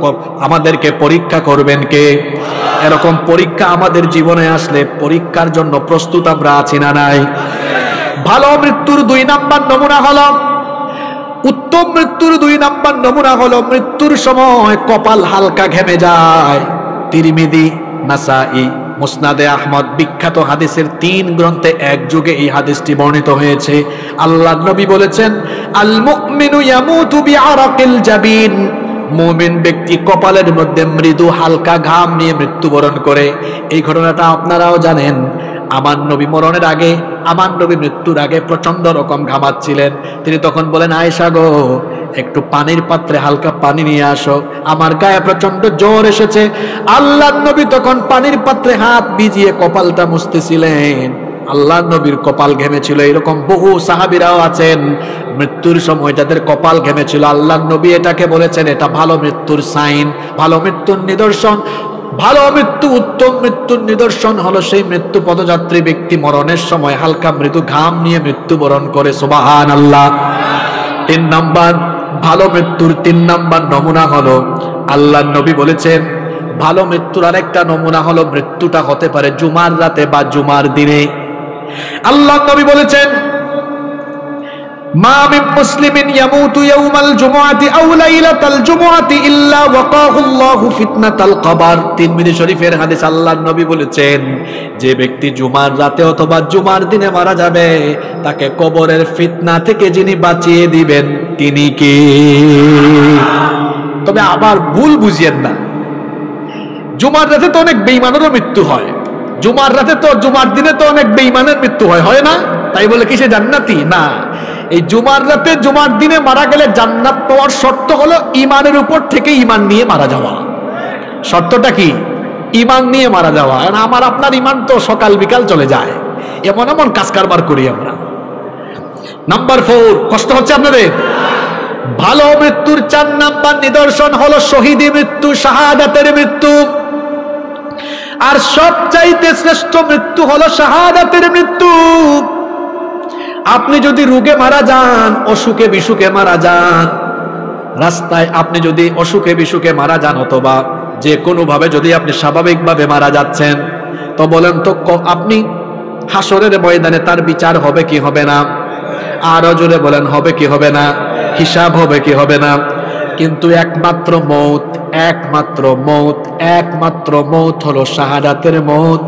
আমাদেরকে পরীক্ষা করবেন কে? এরকম পরীক্ষা আমাদের জীবনে আসলে পরীক্ষার জন্য প্রস্তুত আমরা আছি না নাই? ভালো মৃত্যুর 2 নাম্বার নমুনা হলো, উত্তম মৃত্যুর 2 নাম্বার নমুনা হলো মৃত্যুর সময় কপাল হালকা ঘেমে যায়। তিরমিজি, নাসাই, মুসনাদে আহমদ বিখ্যাত হাদিসের 3 গ্রন্থে একযোগে এই হাদিসটি বর্ণিত হয়েছে। আল্লাহর নবী বলেছেন, আল মুমিনু ইয়ামুতু বিআরাকিল জাবিন, মুমিন ব্যক্তি কপালের মধ্যে মৃদু হালকা ঘাম নিয়ে মৃত্যুবরণ করে। এই ঘটনাটা আপনারাও জানেন। আমার নবী মরণের আগে, আমার নবী মৃত্যুর আগে প্রচন্ড রকম ঘামাচ্ছিলেন। তিনি তখন বলেন, আয়েশা গো, একটু পানির পাত্রে হালকা পানি নিয়ে আসো, আমার গায়ে প্রচন্ড জ্বর এসেছে। আল্লাহর নবী তখন পানির পাত্রে হাত ভিজিয়ে কপালটা মুছতেছিলেন। আল্লাহর নবীর কপাল ঘেমেছিল। এরকম বহু সাহাবীরাও আছেন মৃত্যুর সময় যাদের কপাল ঘেমেছিল। আল্লাহর নবী এটাকে বলেছেন এটা ভালো মৃত্যুর সাইন, ভালো মৃত্যুর নিদর্শন। ভালো মৃত্যু, উত্তম মৃত্যুর নিদর্শন হলো সেই মৃত্যু পদযাত্রী ব্যক্তি মরণের সময় হালকা মৃদু ঘাম নিয়ে মৃত্যুবরণ করে। সুবহানাল্লাহ। 3 নাম্বার ভালো মৃত্যুর 3 নাম্বার নমুনা হলো, আল্লাহর নবী বলেছেন ভালো মৃত্যুর আরেকটা নমুনা হলো মৃত্যুটা হতে পারে জুমার রাতে বা জুমার দিনে। আল্লাহর নবী বলেছেন, মা মিন মুসলিমিন ইয়ামুতু ইয়াওমাল জুমআতি আও লাইলাতাল জুমআতি ইল্লা ওয়াকাহুল্লাহু ফিতনাতাল কবর। তিরমিজি শরীফের হাদিস। আল্লাহর নবী বলেছেন, যে ব্যক্তি জুমার রাতে অথবা জুমার দিনে মারা যাবে তাকে কবরের ফিতনা থেকে যিনি বাঁচিয়ে দিবেন তিনি কে? তবে আবার ভুল বুঝিয়েন না, জুমার রাতে তো অনেক বেঈমানেরও মৃত্যু হয়। জুমার রাতে তো, জুমার দিনে তো অনেক বেঈমানের মৃত্যু হয়, হয় না? তাই বলে কি সে জান্নাতি? না। এই জুমার রাতে জুমার দিনে মারা গেলে জান্নাত পাওয়ার শর্ত হলো ইমানের উপর থেকে ইমান নিয়ে মারা যাওয়া। শর্তটা কি? ইমান নিয়ে মারা যাওয়া। কারণ আমার আপনার ইমান তো সকাল বিকাল চলে যায়, এমন এমন কাজ কারবার করি আমরা। নাম্বার 4, কষ্ট হচ্ছে আপনাদের? ভালো মৃত্যুর 4 নাম্বার নিদর্শন হলো শহীদি মৃত্যু, শাহাদাতের মৃত্যু। আর সবচাইতে শ্রেষ্ঠ মৃত্যু হলো শাহাদাতের মৃত্যু। আপনি যদি রোগে মারা যান, অসুখে বিসুখে মারা যান, রাস্তায় আপনি যদি অসুখে বিসুখে মারা যান, অথবা যে কোনো ভাবে যদি আপনি স্বাভাবিকভাবে মারা যাচ্ছেন, তো বলেন তো আপনি হাসরের ময়দানে তার বিচার হবে কি হবে না? আরো জোরে বলেন, হবে কি হবে না? হিসাব হবে কি হবে না? কিন্তু একমাত্র মৌত, একমাত্র মৌত, একমাত্র মৌত হলো শাহাদাতের মৌত,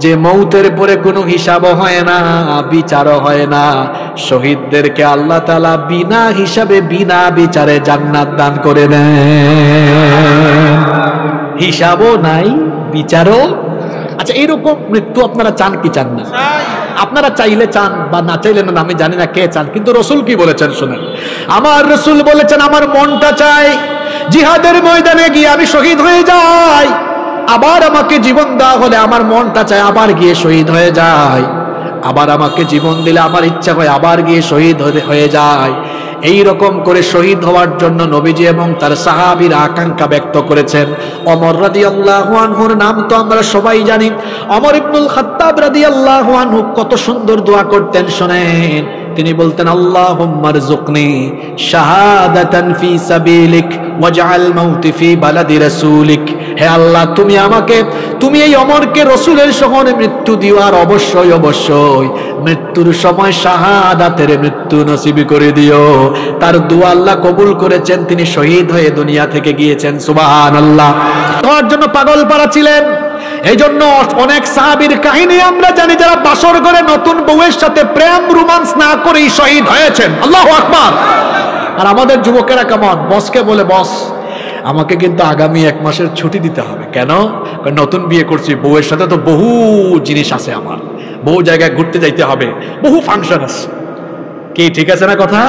যে মৌতের পরে কোনো হিসাবও হয় না, বিচারও হয় না। শহীদদেরকে আল্লাহ তাআলা বিনা হিসাবে বিনা বিচারে জান্নাত দান করে দেন। হিসাবও নাই, বিচারও। আচ্ছা, এরকম মৃত্যু আপনারা চান কি চান না? আপনারা চাইলে চান বা না চাইলে না, আমি জানি না কে চান, কিন্তু রসুল কি বলেছেন শুনেন। আমার রসুল বলেছেন, আমার মনটা চাই জিহাদের ময়দানে গিয়ে আমি শহীদ হয়ে যাই, আবার আমাকে জীবন দেওয়া হলে আমার মনটা চায় আবার গিয়ে শহীদ হয়ে যায়, আবার আমাকে জীবন দিলে আমার ইচ্ছা হয় আবার গিয়ে শহীদ হয়ে যায়। এই রকম করে শহীদ হওয়ার জন্য নবীজি এবং তার সাহাবীরা আকাঙ্ক্ষা ব্যক্ত করেছেন। ওমর রাদিয়াল্লাহু আনহুর নাম তো আমরা সবাই জানি। ওমর ইবনুল খাত্তাব রাদিয়াল্লাহু আনহু কত সুন্দর দোয়া করতেন শুনেন। তিনি বলতেন, আল্লাহুম্মা রযুকনি শাহাদাতান ফি সাবিলিক ওয়াজআল মাউতি ফি বালাদি রাসূলিক। হে আল্লাহ, তুমি আমাকে, তুমি এই ওমরকে রাসূলের শহরে মৃত্যু দিও, আর অবশ্যই অবশ্যই মৃত্যুর সময় শাহাদাতের মৃত্যু নসিব করে দিও। তার দোয়া আল্লাহ কবুল করেছেন, তিনি শহীদ হয়ে দুনিয়া থেকে গিয়েছেন। সুবহানাল্লাহ। তোমার জন্য পাগল পারা ছিলেন। এই জন্য অনেক সাহাবীর কাহিনী আমরা জানি, যারা বাসর করে নতুন বউয়ের সাথে প্রেম রোমান্স না করেই শহীদ হয়েছেন। আল্লাহু আকবার। আর আমাদের যুবকেরা কেমন, বসকে বলে, বস আমাকে কিন্তু আগামী 1 মাসের ছুটি দিতে হবে। কেন? নতুন বিয়ে করছি, বউয়ের সাথে তো বহু জিনিস আছে, আমার বহু জায়গায় ঘুরতে যাইতে হবে, বহু ফাংশন আছে। কি ঠিক আছে না কথা?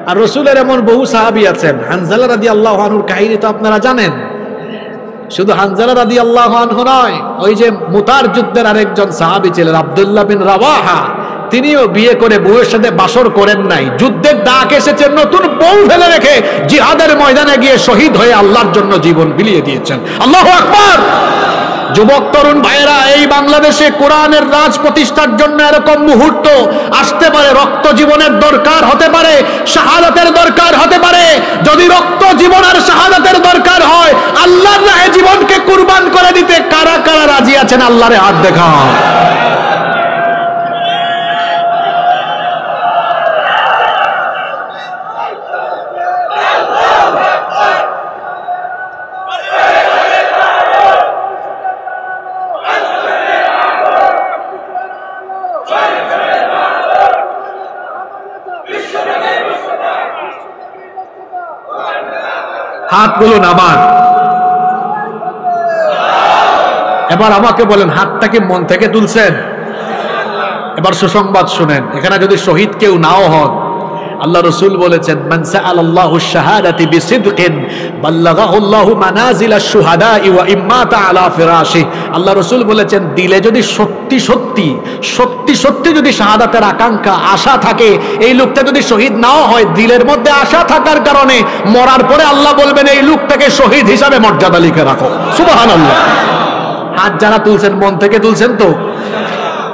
আর রাসূলের এমন বহু সাহাবী আছেন। হানজালা রাদিয়াল্লাহু আনহুর কাহিনী তো আপনারা জানেন। শুধু হানজালা রাদিয়াল্লাহু আনহু নয়, ওই যে মুতার যুদ্ধের আরেকজন সাহাবী ছিলেন আব্দুল্লাহ বিন রাওয়াহা, তিনিও বিয়ে করে বউয়ের সাথে বাসর করেন নাই, যুদ্ধের ডাক এসেছে, নতুন বউ ফেলে রেখে জিহাদের ময়দানে গিয়ে শহীদ হয়ে আল্লাহর জন্য জীবন বিলিয়ে দিয়েছেন। আল্লাহু আকবার। যুবক তরুণ ভাইয়েরা, এই বাংলাদেশে কোরআনের রাজ প্রতিষ্ঠার জন্য এরকম মুহূর্ত আসতে পারে, রক্ত জীবনের দরকার হতে পারে, শাহাদাতের দরকার হতে পারে। যদি রক্ত জীবন আর শাহাদাতের দরকার হয়, আল্লাহর রাহে জীবনকে কুরবান করে দিতে কারা কারা রাজি আছেন? আল্লাহরে হাত দেখাও। হাতগুলো নামান। এবার আমাকে বলেন, হাতটা কি মন থেকে তুলছেন? এবার সুসংবাদ শুনেন, এখানে যদি শহীদ কেউ নাও হন, আল্লাহ রাসূল বলেছেন, মান সাআলাল্লাহু আশ-শাহাদাতি বিসিদকিন বাল্লাগাহুল্লাহু মানাজিলাশ শুহাদাই ওয়া ইম্মাতা আলা ফিরাশি। আল্লাহ রাসূল বলেছেন, দিলে যদি সত্যি সত্যি যদি শাহাদাতের আকাঙ্ক্ষা, আশা থাকে, এই লোকটা যদি শহীদ নাও হয়, দিলের মধ্যে আশা থাকার কারণে মরার পরে আল্লাহ বলবেন, এই লোকটাকে শহীদ হিসাবে মর্যাদা লিখে রাখো। সুবহানাল্লাহ। হাত যারা তুলছেন মন থেকে তুলছেন তো?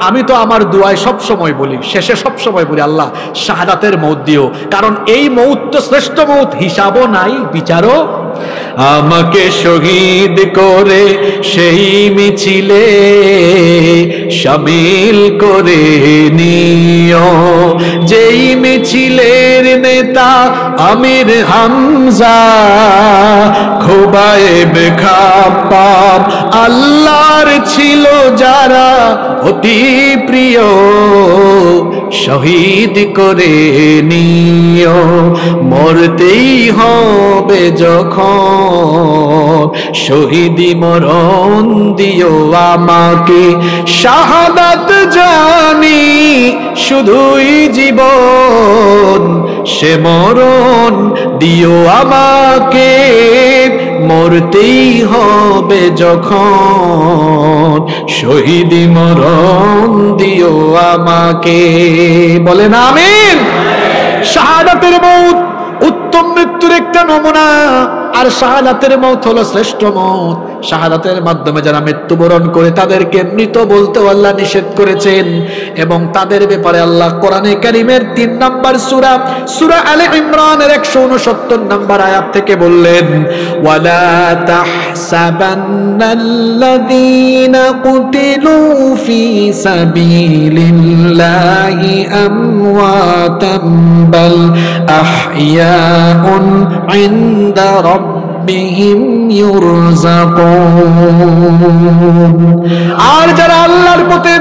আমি তো আমার দুয়ায় সব সময় বলি, শেষে সব সময় বলি, আল্লাহ শাহাদাতের মউত দিও, কারণ এই মউত তো শ্রেষ্ঠ মউত, হিসাবও নাই বিচারও। আমাকে শহীদ করে সেই মিছিলে শামিল করে নিও, যেই মিছিলের নেতা আমির হামজা, খোবায়েব খাপ্পাব আল্লাহর ছিল যারা অতি প্রিয়, শহীদ করে নিও, মরতেই হবে যখন শহীদি মরণ দিও আমাকে, শাহাদাত জানি শুধুই জীবন, সে মরণ দিও আমাকে, মরতেই হবে যখন শহীদি মরণ দিও আমাকে। বলেন আমিন। শাহাদাতের মউত উত্তম মৃত্যুর একটা নমুনা, আর শাহাদাতের মউত হলো শ্রেষ্ঠ মউত। শাহাদাতের মাধ্যমে যারা মৃত্যুবরণ করে তাদেরকে মৃত বলতে আল্লাহ নিষেধ করেছেন, এবং তাদের ব্যাপারে আল্লাহ কোরআনে কারীমের 3 নম্বর সূরা আলে ইমরানের 169 নম্বর আয়াত থেকে বললেন, ওয়ালা তাহসাবান্নাল্লাযীনা কুতিলু ফি সাবিলিল্লাহি আমওয়াতাম বাল আহইয়াউন ইনদা রাব্বিহিম ইউরযাকুন। আর যারা আল্লাহর পথে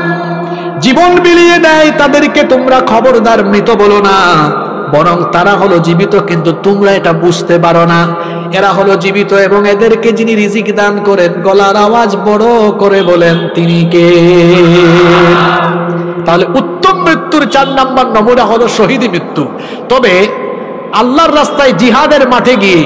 জীবন বিলিয়ে দেয় তাদেরকে তোমরা খবরদার মৃত বলো না, বরং তারা হলো জীবিত, কিন্তু তোমরা এটা বুঝতে পারো না। এরা হলো জীবিত, এবং এদেরকে যিনি রিজিক দান করেন, গলার আওয়াজ বড় করে বলেন তিনি কে? তাহলে উত্তম মৃত্যুর 4 নম্বর নমুনা হলো শহীদি মৃত্যু। তবে আল্লাহর রাস্তায় জিহাদের মাঠে গিয়ে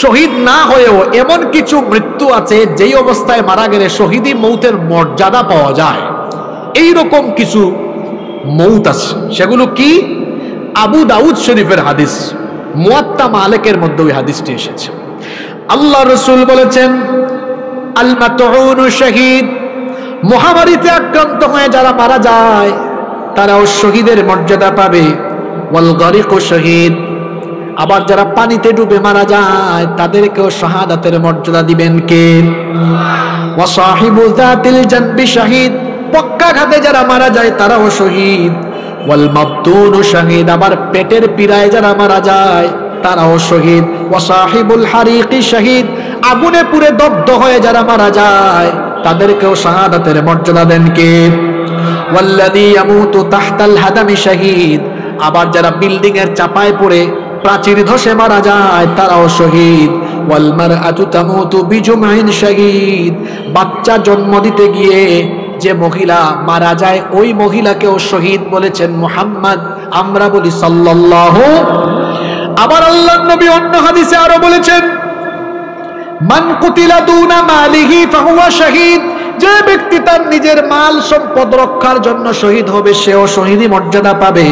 শহীদ না হয়েও এমন কিছু মৃত্যু আছে যেই অবস্থায় মারা গেলে শহীদি মৌতের মর্যাদা পাওয়া যায়, এইরকম কিছু মৌত আছে। সেগুলো কি? আবু দাউদ শরীফের হাদিস, মুয়াত্তা মালিকের মধ্যে ওই হাদিসটি এসেছে। আল্লাহ রাসূল বলেছেন, আল মাতউনু শহীদ, মহামারীতে আক্রান্ত হয়ে যারা মারা যায় তারাও শহীদের মর্যাদা পাবে। ওয়াল গারিকু শহীদ, আবার যারা পানিতে ডুবে মারা যায় তাদেরকেও শাহাদাতের মর্যাদা দিবেন কে? ওয়া সাহিবু যাতিল জানবি শহীদ, পক্ষাঘাতে যারা মারা যায় তারাও শহীদ। ওয়াল মাবতুনু শহীদ, আবার পেটের পীড়ায় যারা মারা যায় তারাও শহীদ। ওয়া সাহিবুল হারিকি শহীদ, আগুনে পুড়ে দগ্ধ হয়ে যারা মারা যায় তাদেরকেও শাহাদাতের মর্যাদা দেন কে? ওয়াল্লাযী ইয়ামুতু তাহতাল হাদামি শহীদ, আবার যারা বিল্ডিং এর চাপায় পড়ে প্রাচীর ধসে মারা যায় তারাও শহীদ। ওয়াল মারআতু তামুতু বিজুমআইন শহীদ, বাচ্চা জন্ম দিতে গিয়ে যে মহিলা মারা যায় ওই মহিলাকেও শহীদ বলেছেন মুহাম্মদ, আমরা বলি সাল্লাল্লাহু। আবার আল্লাহর নবী অন্য হাদিসে আরো বলেছেন, মান কুতিলা দুনা মালিহি ফাহুয়া শহীদ, যে ব্যক্তি তার নিজের মাল সম্পদ রক্ষার জন্য শহীদ হবে সেও শহীদি মর্যাদা পাবে।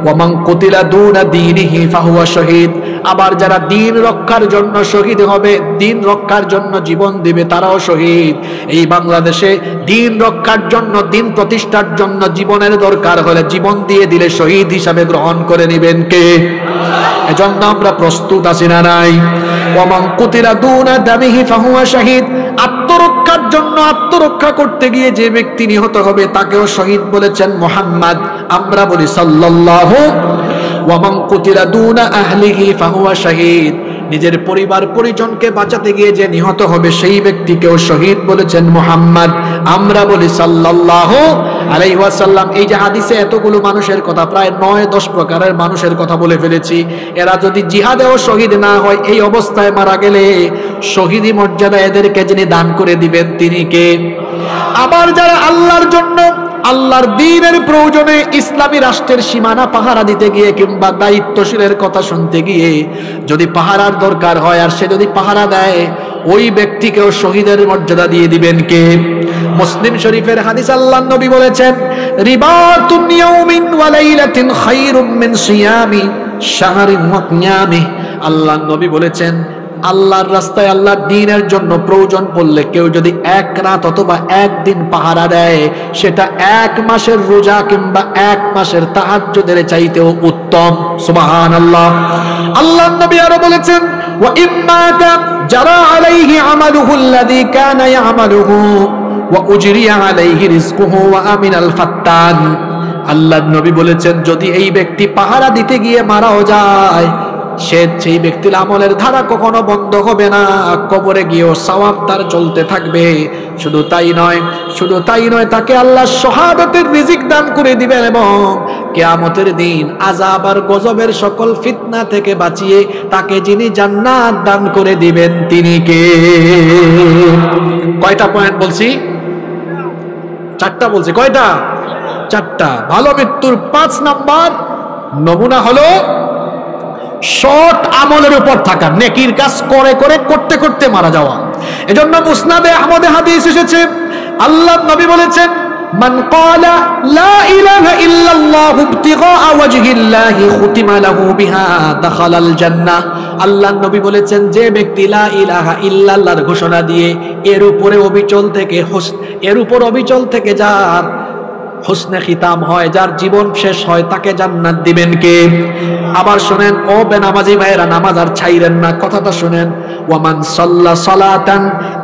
ওয়ামান কুতিলা দুনা দীনিহি ফাহুয়া শহীদ। আবার যারা দিন রক্ষার জন্য শহীদ হবে, দিন রক্ষার জন্য জীবন দিবে, তারাও শহীদ। এই বাংলাদেশে দিন রক্ষার জন্য, দিন প্রতিষ্ঠার জন্য জীবনের দরকার হলে জীবন দিয়ে দিলে শহীদ হিসাবে গ্রহণ করে নেবেন কে? এজন্য আমরা প্রস্তুত আছি না নাই? ওয়ামান কুতিলা দুনা দামিহি ফাহুয়া শহীদ। আত্মরক্ষার জন্য, আত্মরক্ষা করতে গিয়ে যে ব্যক্তি নিহত হবে তাকেও শহীদ বলেছেন মুহাম্মদ। আমরা বলি সাল্লাল্লাহু। ওয়ামান কুতিলা দুনা আহলিহি ফাহুয়া শহীদ। নিজের পরিবার পরিজনকে বাঁচাতে গিয়ে যে নিহত হবে সেই ব্যক্তিকেও শহীদ বলেছেন মুহাম্মদ। আমরা বলি সাল্লাল্লাহু আলাইহি ওয়াসাল্লাম। এই যে হাদিসে এতগুলো মানুষের কথা, প্রায় 9-10 প্রকারের মানুষের কথা বলে ফেলেছি। এরা যদি জিহাদেও শহীদ না হয়, এই অবস্থায় মারা গেলে শহীদি মর্যাদা এদেরকে যিনি দান করে দিবেন তিনি কে? আবার যারা আল্লাহর জন্য, আল্লাহর দ্বীনের প্রয়োজনে ইসলামী রাষ্ট্রের সীমানা পাহারা দিতে গিয়ে কিংবা দায়িত্বশীলের কথা শুনতে গিয়ে যদি পাহারার দরকার হয় আর সে যদি পাহারা দেয়, ওই ব্যক্তিকেও শহীদের মর্যাদা দিয়ে দিবেন কে? মুসলিম শরীফের হাদিস, আল্লাহর নবী বলেছেন রিবাতুন ইয়াউমিন ওয়া লাইলাতিন খায়রুম মিন সিয়ামি শাহরিন ওয়া কিয়ামিহি। আল্লাহর নবী বলেছেন আল্লাহর রাস্তায়, আল্লাহর দ্বীনের জন্য প্রয়োজন পড়লে কেউ যদি এক রাত অথবা একদিন পাহারা দেয়, সেটা 1 মাসের রোজা কিংবা 1 মাসের তাহাজ্জুদের চাইতেও উত্তম। সুবহানাল্লাহ। আল্লাহর নবী আরো বলেছেন ওয়া ইম্মাতা জারা আলাইহি আমালুহু আল্লাযী কানা ইয়ামালুহু ওয়া উজরিয়া আলাইহি রিজকুহু ওয়া আমিনাল ফাত্তান। আল্লাহর নবী বলেছেন যদি এই ব্যক্তি পাহারা দিতে গিয়ে মারাও যায়, সেই ব্যক্তির আমলের ধারা কখনো বন্ধ হবে না, কবরে গিয়েও সওয়াব তার চলতে থাকবে। শুধু তাই নয়, তাকে আল্লাহ শাহাদাতের রিজিক দান করে দিবেন এবং কিয়ামতের দিন আযাব আর গজবের সকল ফিতনা থেকে বাঁচিয়ে তাকে যিনি জান্নাত দান করে দিবেন তিনি কে? কয়টা পয়েন্ট বলছি? 4টা বলছি। কয়টা? 4টা। ভালো মৃত্যুর 5 নাম্বার নমুনা হলো সৎ আমলের উপর থাকা, নেকির কাজ করতে করতে মারা যাওয়া। এজন্য মুসনাদে আহমদে হাদিস এসেছে, আল্লাহর নবী বলেছেন মান ক্বালা লা ইলাহা ইল্লাল্লাহু ইবতিগা ওয়াজহিল্লাহি খুতিমা লাহু বিহা দাখালাল জান্নাহ। আল্লাহর নবী বলেছেন যে ব্যক্তি লা ইলাহা ইল্লাল্লাহর ঘোষণা দিয়ে এর উপর অবিচল থেকে যার হুসনে খিতাম হয়, যার জীবন শেষ হয়, তাকে জান্নাত দিবেন কে? আবার শুনেন ও বেনামাজি ভাইরা, নামাজ আর ছাইরেন না, কথাটা শুনেন। ওয়ামান সাল্লা সালাতান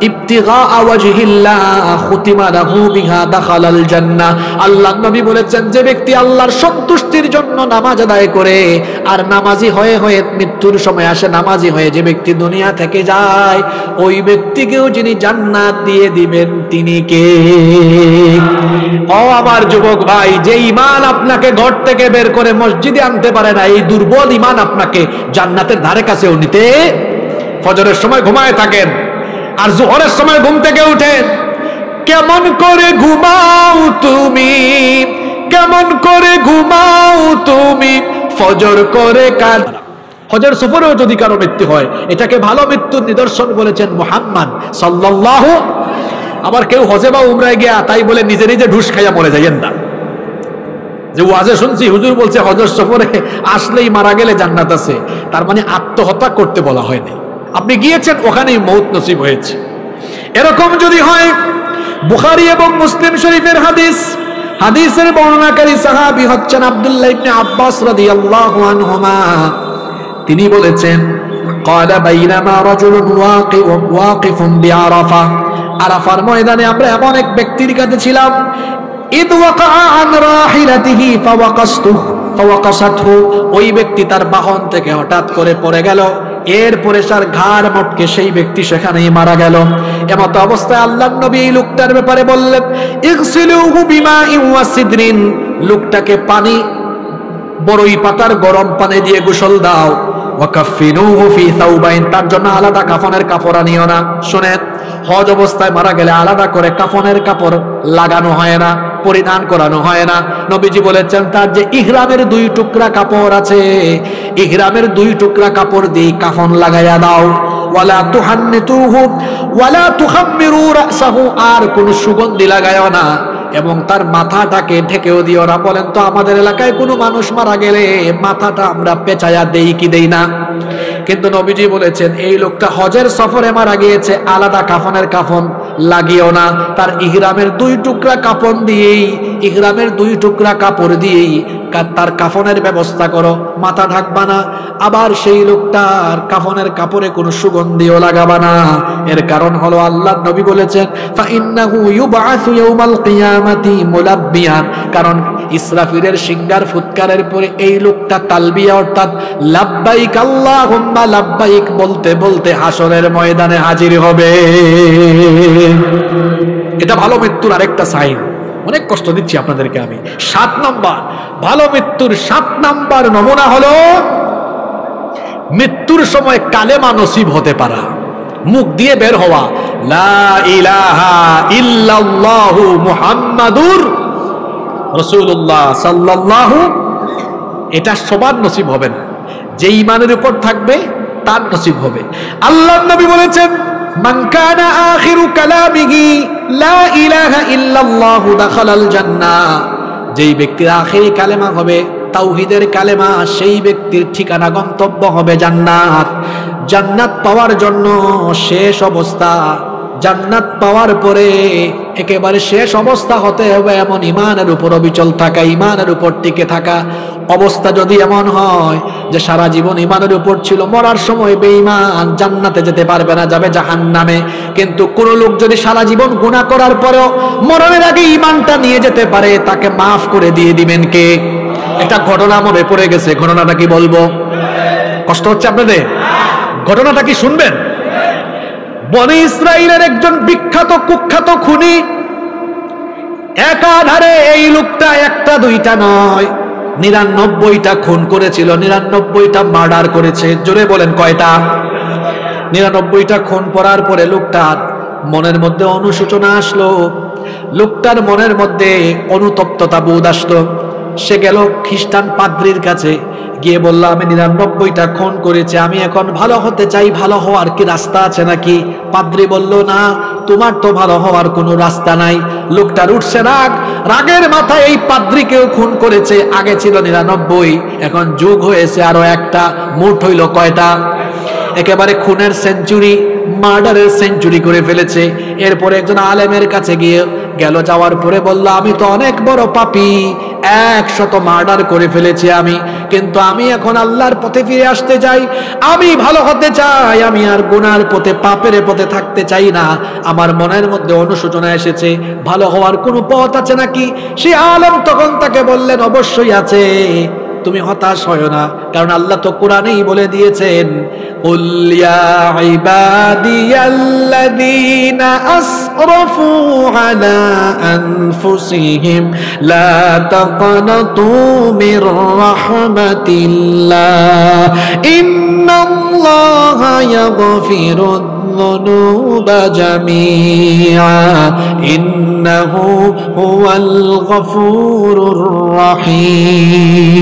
ইবতিগা ওয়াজহিল্লাহ খুতিমা লাহু বিহা দাখালাল জান্নাহ। আল্লাহর নবী বলেছেন যে ব্যক্তি আল্লাহর সন্তুষ্টির জন্য নামাজ আদায় করে আর নামাজি হয়ে মৃত্যুর সময় আসে নামাজি হয়ে যে ব্যক্তি দুনিয়া থেকে যায়, ওই ব্যক্তিকেও যিনি জান্নাত দিয়ে দিবেন তিনি কে? ও আমার যুবক ভাই, যে ঈমান আপনাকে ঘর থেকে বের করে মসজিদে আনতে পারে না, এই দুর্বল ঈমান আপনাকে জান্নাতের ধারে কাছেও নিতে। ফজরের সময় ঘুমায় থাকেন আর জোহরের সময় ঘুম থেকে উঠেন, কেমন করে ঘুমাও তুমি, কেমন করে ঘুমাও তুমি, ফজর করে কাজ। হজের সফরেও যদি কারো মৃত্যু হয়, এটাকে ভালো মৃত্যুর নিদর্শন বলেছেন মুহাম্মদ সাল্লাল্লাহু। আবার কেউ হজে বা উমরায় গিয়া তাই বলে নিজে নিজে ঢুস খাইয়া মরে যাইয়েন না। যে ওয়াজে শুনছি হুজুর বলছে হজের সফরে আসলেই মারা গেলে জান্নাত আছে, তার মানে আত্মহত্যা করতে বলা হয়নি। আপনি গিয়েছেন, ওখানেই মৌত নসিব হয়েছে। এরকম যদি হয়, বুখারী এবং মুসলিম শরীফের হাদিসের বর্ণনাকারী সাহাবী হচ্ছেন আব্দুল্লাহ ইবনে আব্বাস রাদিয়াল্লাহু আনহুমা। তিনি বলেছেন ক্বালা বাইনামা রাজুলুন ওয়াকিফুন বিআরাফা। আরাফার ময়দানে আমরা এমন এক ব্যক্তির কাছে ছিলাম, ইদ ওয়াকা আন রাহিলাতিহি ফাওয়াকাসাতহু। ওই ব্যক্তি তার বাহন থেকে হঠাৎ করে পড়ে গেল, এরপরে তার ঘাড় মটকে সেই ব্যক্তি সেখানেই মারা গেল। এমত অবস্থায় আল্লাহর নবী এই লোকটার ব্যাপারে বললেন ইগসিলুহু বিমাইন ওয়া সিদরিন। লোকটাকে পানি, বড়ই পাতার গরম পানি দিয়ে গোসল দাও। ওয়াকাফিনুহু ফি সাওবাইন। তার জন্য আলাদা কাফনের কাপড় আনিও না। শুনেন, হজ অবস্থায় মারা গেলে আলাদা করে কাফনের কাপড় লাগানো হয় না, পরিধান করানো হয় না। নবীজি বলেছেন তার যে ইহরামের 2 টুকরা কাপড় আছে, ইহরামের 2 টুকরা কাপড় দিয়ে কাফন লাগাইয়া দাও। ওয়ালা তুহান্নিতুহু ওয়ালা তুখাম্মিরু রাসাহু, আর কোন সুগন্ধি লাগায়ও না এবং তার মাথাটাকে ঢেকেও দিও না। বলেন তো আমাদের এলাকায় কোনো মানুষ মারা গেলে মাথাটা আমরা পেঁচায়া দেই কি দেই না? কিন্তু নবীজি বলেছেন এই লোকটা হজের সফরে মারা গিয়েছে, আলাদা কাফনের কাফন লাগিও না, তার ইহরামের 2 টুকরা কাফন দিয়েই, ইহরামের 2 টুকরা কাপড় দিয়েই তার কাফনের ব্যবস্থা করো, মাথা ঢাকবা না। আবার সেই লোকটার কাফনের কাপড়ে কোনো সুগন্ধিও লাগাবা না। এর কারণ হলো আল্লাহর নবী বলেছেন ফাইন্নাহু ইউবআসু ইয়াউমাল কিয়ামাতি মুলাব্বিয়ান, কারণ ইসরাফিলের সিঙ্গার ফুৎকারের পরে এই লোকটা তালবিয়া অর্থাৎ লাব্বাইক আল্লাহুম্মা লাব্বাইক বলতে বলতে হাসরের ময়দানে হাজির হবে। এটা ভালো মৃত্যুর আরেকটা সাইন। অনেক কষ্ট দিচ্ছি আপনাদেরকে আমি। 7 নম্বর ভালো মৃত্যুর 7 নম্বর নমুনা হলো মৃত্যুর সময় কালেমা নসিব হতে পারা, মুখ দিয়ে বের হওয়া লা ইলাহা ইল্লাল্লাহু মুহাম্মাদুর রাসূলুল্লাহ সাল্লাল্লাহু। এটা সবার নসিব হবে না, যে ঈমানের উপর থাকবে তার নসিব হবে। আল্লাহর নবী বলেছেন মান কানা আখিরু কালামিহি লা ইলাহা ইল্লাল্লাহু দাখালাল জান্নাহ, যেই ব্যক্তির আখেরি কালেমা হবে তাওহীদের কালেমা, সেই ব্যক্তির ঠিকানা গন্তব্য হবে জান্নাত। জান্নাত পাওয়ার জন্য শেষ অবস্থা, জান্নাত পাওয়ার পরে একেবারে শেষ অবস্থা হতে হবে এমন ঈমানের উপর অবিচল থাকা, ঈমানের উপর টিকে থাকা। অবস্থা যদি এমন হয় যে সারা জীবন ঈমানের উপর ছিল, মরার সময় বেঈমান, জান্নাতে যেতে পারবে না, যাবে জাহান্নামে। কিন্তু কোন লোক যদি সারা জীবন গুনাহ করার পরেও মরণের আগে ঈমানটা নিয়ে যেতে পারে, তাকে মাফ করে দিয়ে দিবেন কে? একটা ঘটনা মনে পড়ে গেছে, ঘটনাটা কি বলবো? কষ্ট হচ্ছে আপনাদের? ঘটনাটা কি শুনবেন? বনি ইসরাইলের একজন বিখ্যাত কুখ্যাত খুনি, একাধারে এই লোকটা একটা দুইটা নয় 99টা খুন করেছিল, 99টা মার্ডার করেছে। জোরে বলেন কয়টা? 99টা খুন করার পরে লোকটার মনের মধ্যে অনুশোচনা আসলো, লোকটার মনের মধ্যে অনুতপ্ততা বোধ আসলো। সে গেল খ্রিস্টান পাদ্রির কাছে, গিয়ে বলল আমি 99টা খুন করেছি, আমি এখন ভালো হতে চাই, ভালো হওয়ার কি রাস্তা আছে নাকি? পাদ্রি বলল না, তোমার তো ভালো হওয়ার কোনো রাস্তা নাই। লোকটার উঠছে রাগ, রাগের মাথায় এই পাদ্রিকেও খুন করেছে। আগে ছিল 99, এখন যোগ হয়েছে আরো একটা, মোট হইল কয়টা? একেবারে খুনের সেঞ্চুরি, মার্ডারের সেঞ্চুরি করে ফেলেছে। এরপরে একজন আলেমের কাছে গিয়ে গেল, যাওয়ার পরে বলল আমি তো অনেক বড় পাপী, 100 মার্ডার করে ফেলেছি আমি, কিন্তু আমি এখন আল্লাহর পথে ফিরে আসতে চাই, আমি ভালো হতে চাই, আমি আর গুনার পথে পাপের পথে থাকতে চাই না। আমার মনের মধ্যে অনুশোচনা এসেছে, ভালো হওয়ার কোনো পথ আছে নাকি? সে আলেম তখন তাকে বললেন অবশ্যই আছে, তুমি হতাশ হয় না, কারণ আল্লাহ তো কোরআনেই বলে দিয়েছেন কুল ইয়া ইবাদিয়াল্লাযীনা আসরাফু আলা আনফুসিহিম লা তাকনাতু মির রাহমাতিল্লাহ ইন্নাল্লাহা ইয়াগফিরুদ যুনুবা জামিআ ইন্নাহু হুয়াল গফুরুর রহিম।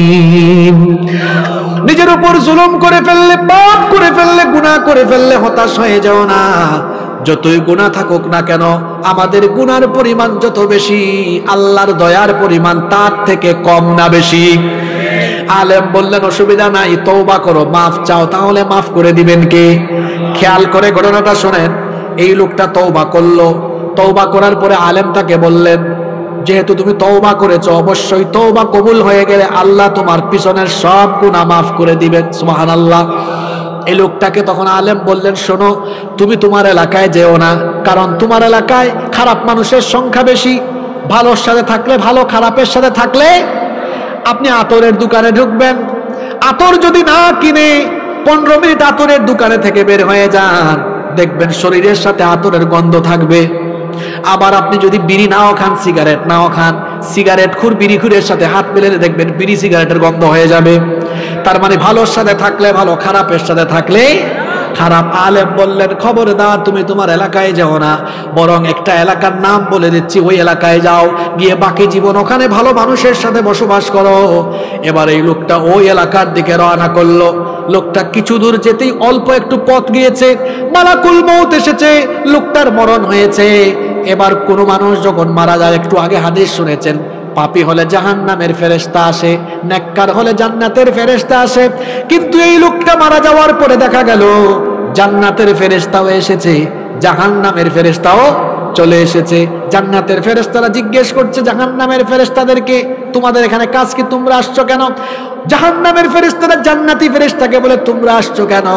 নিজের উপর জুলুম করে ফেললে, পাপ করে ফেললে, গুনাহ করে ফেললে হতাশ হয়ে যাও না। যতই গুনাহ থাকুক না কেন, আমাদের গুনার পরিমাণ যত বেশি, আল্লাহর দয়ার পরিমাণ তার থেকে কম না বেশি? আলেম বললেন অসুবিধা নাই, তওবা করো, মাফ চাও, তাহলে মাফ করে দিবেন কে? খেয়াল করে ঘটনাটা শোনেন। এই লোকটা তওবা করলো, তওবা করার পরে আলেম তাকে বললেন যেহেতু তুমি তওবা করেছো, অবশ্যই তওবা কবুল হয়ে গেলে আল্লাহ তোমার পিছনের সব গুনাহ মাফ করে দিবেন। সুবহানাল্লাহ। এই লোকটাকে তখন আলেম বললেন শোনো, তুমি তোমার এলাকায় যেও না, কারণ তোমার এলাকায় খারাপ মানুষের সংখ্যা বেশি। ভালোর সাথে থাকলে ভালো, খারাপের সাথে থাকলে আপনি আতরের দোকানে ঢুকবেন, আতর যদি না কিনে 15 মিনিট আতরের দোকানে থেকে বের হয়ে যান, দেখবেন শরীরের সাথে আতরের গন্ধ থাকবে। আবার আপনি যদি বিড়ি নাও খান, সিগারেট নাও খান, সিগারেট খুর বিড়ি খুরের সাথে হাত মেলালে দেখবেন বিড়ি সিগারেটের গন্ধ হয়ে যাবে। তার মানে ভালোর সাথে থাকলে ভালো, খারাপের সাথে থাকলে খারাপ। আলেম বললেন খবরদার তুমি তোমার এলাকায় যাও না, বরং একটা এলাকার নাম বলে দিচ্ছি, ওই এলাকায় যাও, গিয়ে বাকি জীবন ওখানে ভালো মানুষের সাথে বসবাস করো। এবার এই লোকটা ওই এলাকার দিকে রওনা করলো। লোকটা কিছু দূর যেতেই অল্প একটু পথ গিয়েছে, মালাকুল মউত এসেছে, লোকটার মরণ হয়েছে। এবার কোনো মানুষ যখন মারা যায়, একটু আগে হাদিস শুনেছেন, পাপী হলে জাহান্নামের ফেরেশতা আসে, নেককার হলে জান্নাতের ফেরেশতা আসে। কিন্তু এই লোকটা মারা যাওয়ার পরে দেখা গেল জান্নাতের ফেরেশতাও এসেছে, জাহান্নামের ফেরেশতাও চলে এসেছে। জান্নাতের ফেরেশতারা জিজ্ঞেস করছে জাহান্নামের ফেরেশতাদেরকে, তোমাদের এখানে কাজ কি, তোমরা আসছো কেন? জাহান্নামের ফেরেশতারা জান্নাতি ফেরেশতাকে বলে, তোমরা আসছো কেন?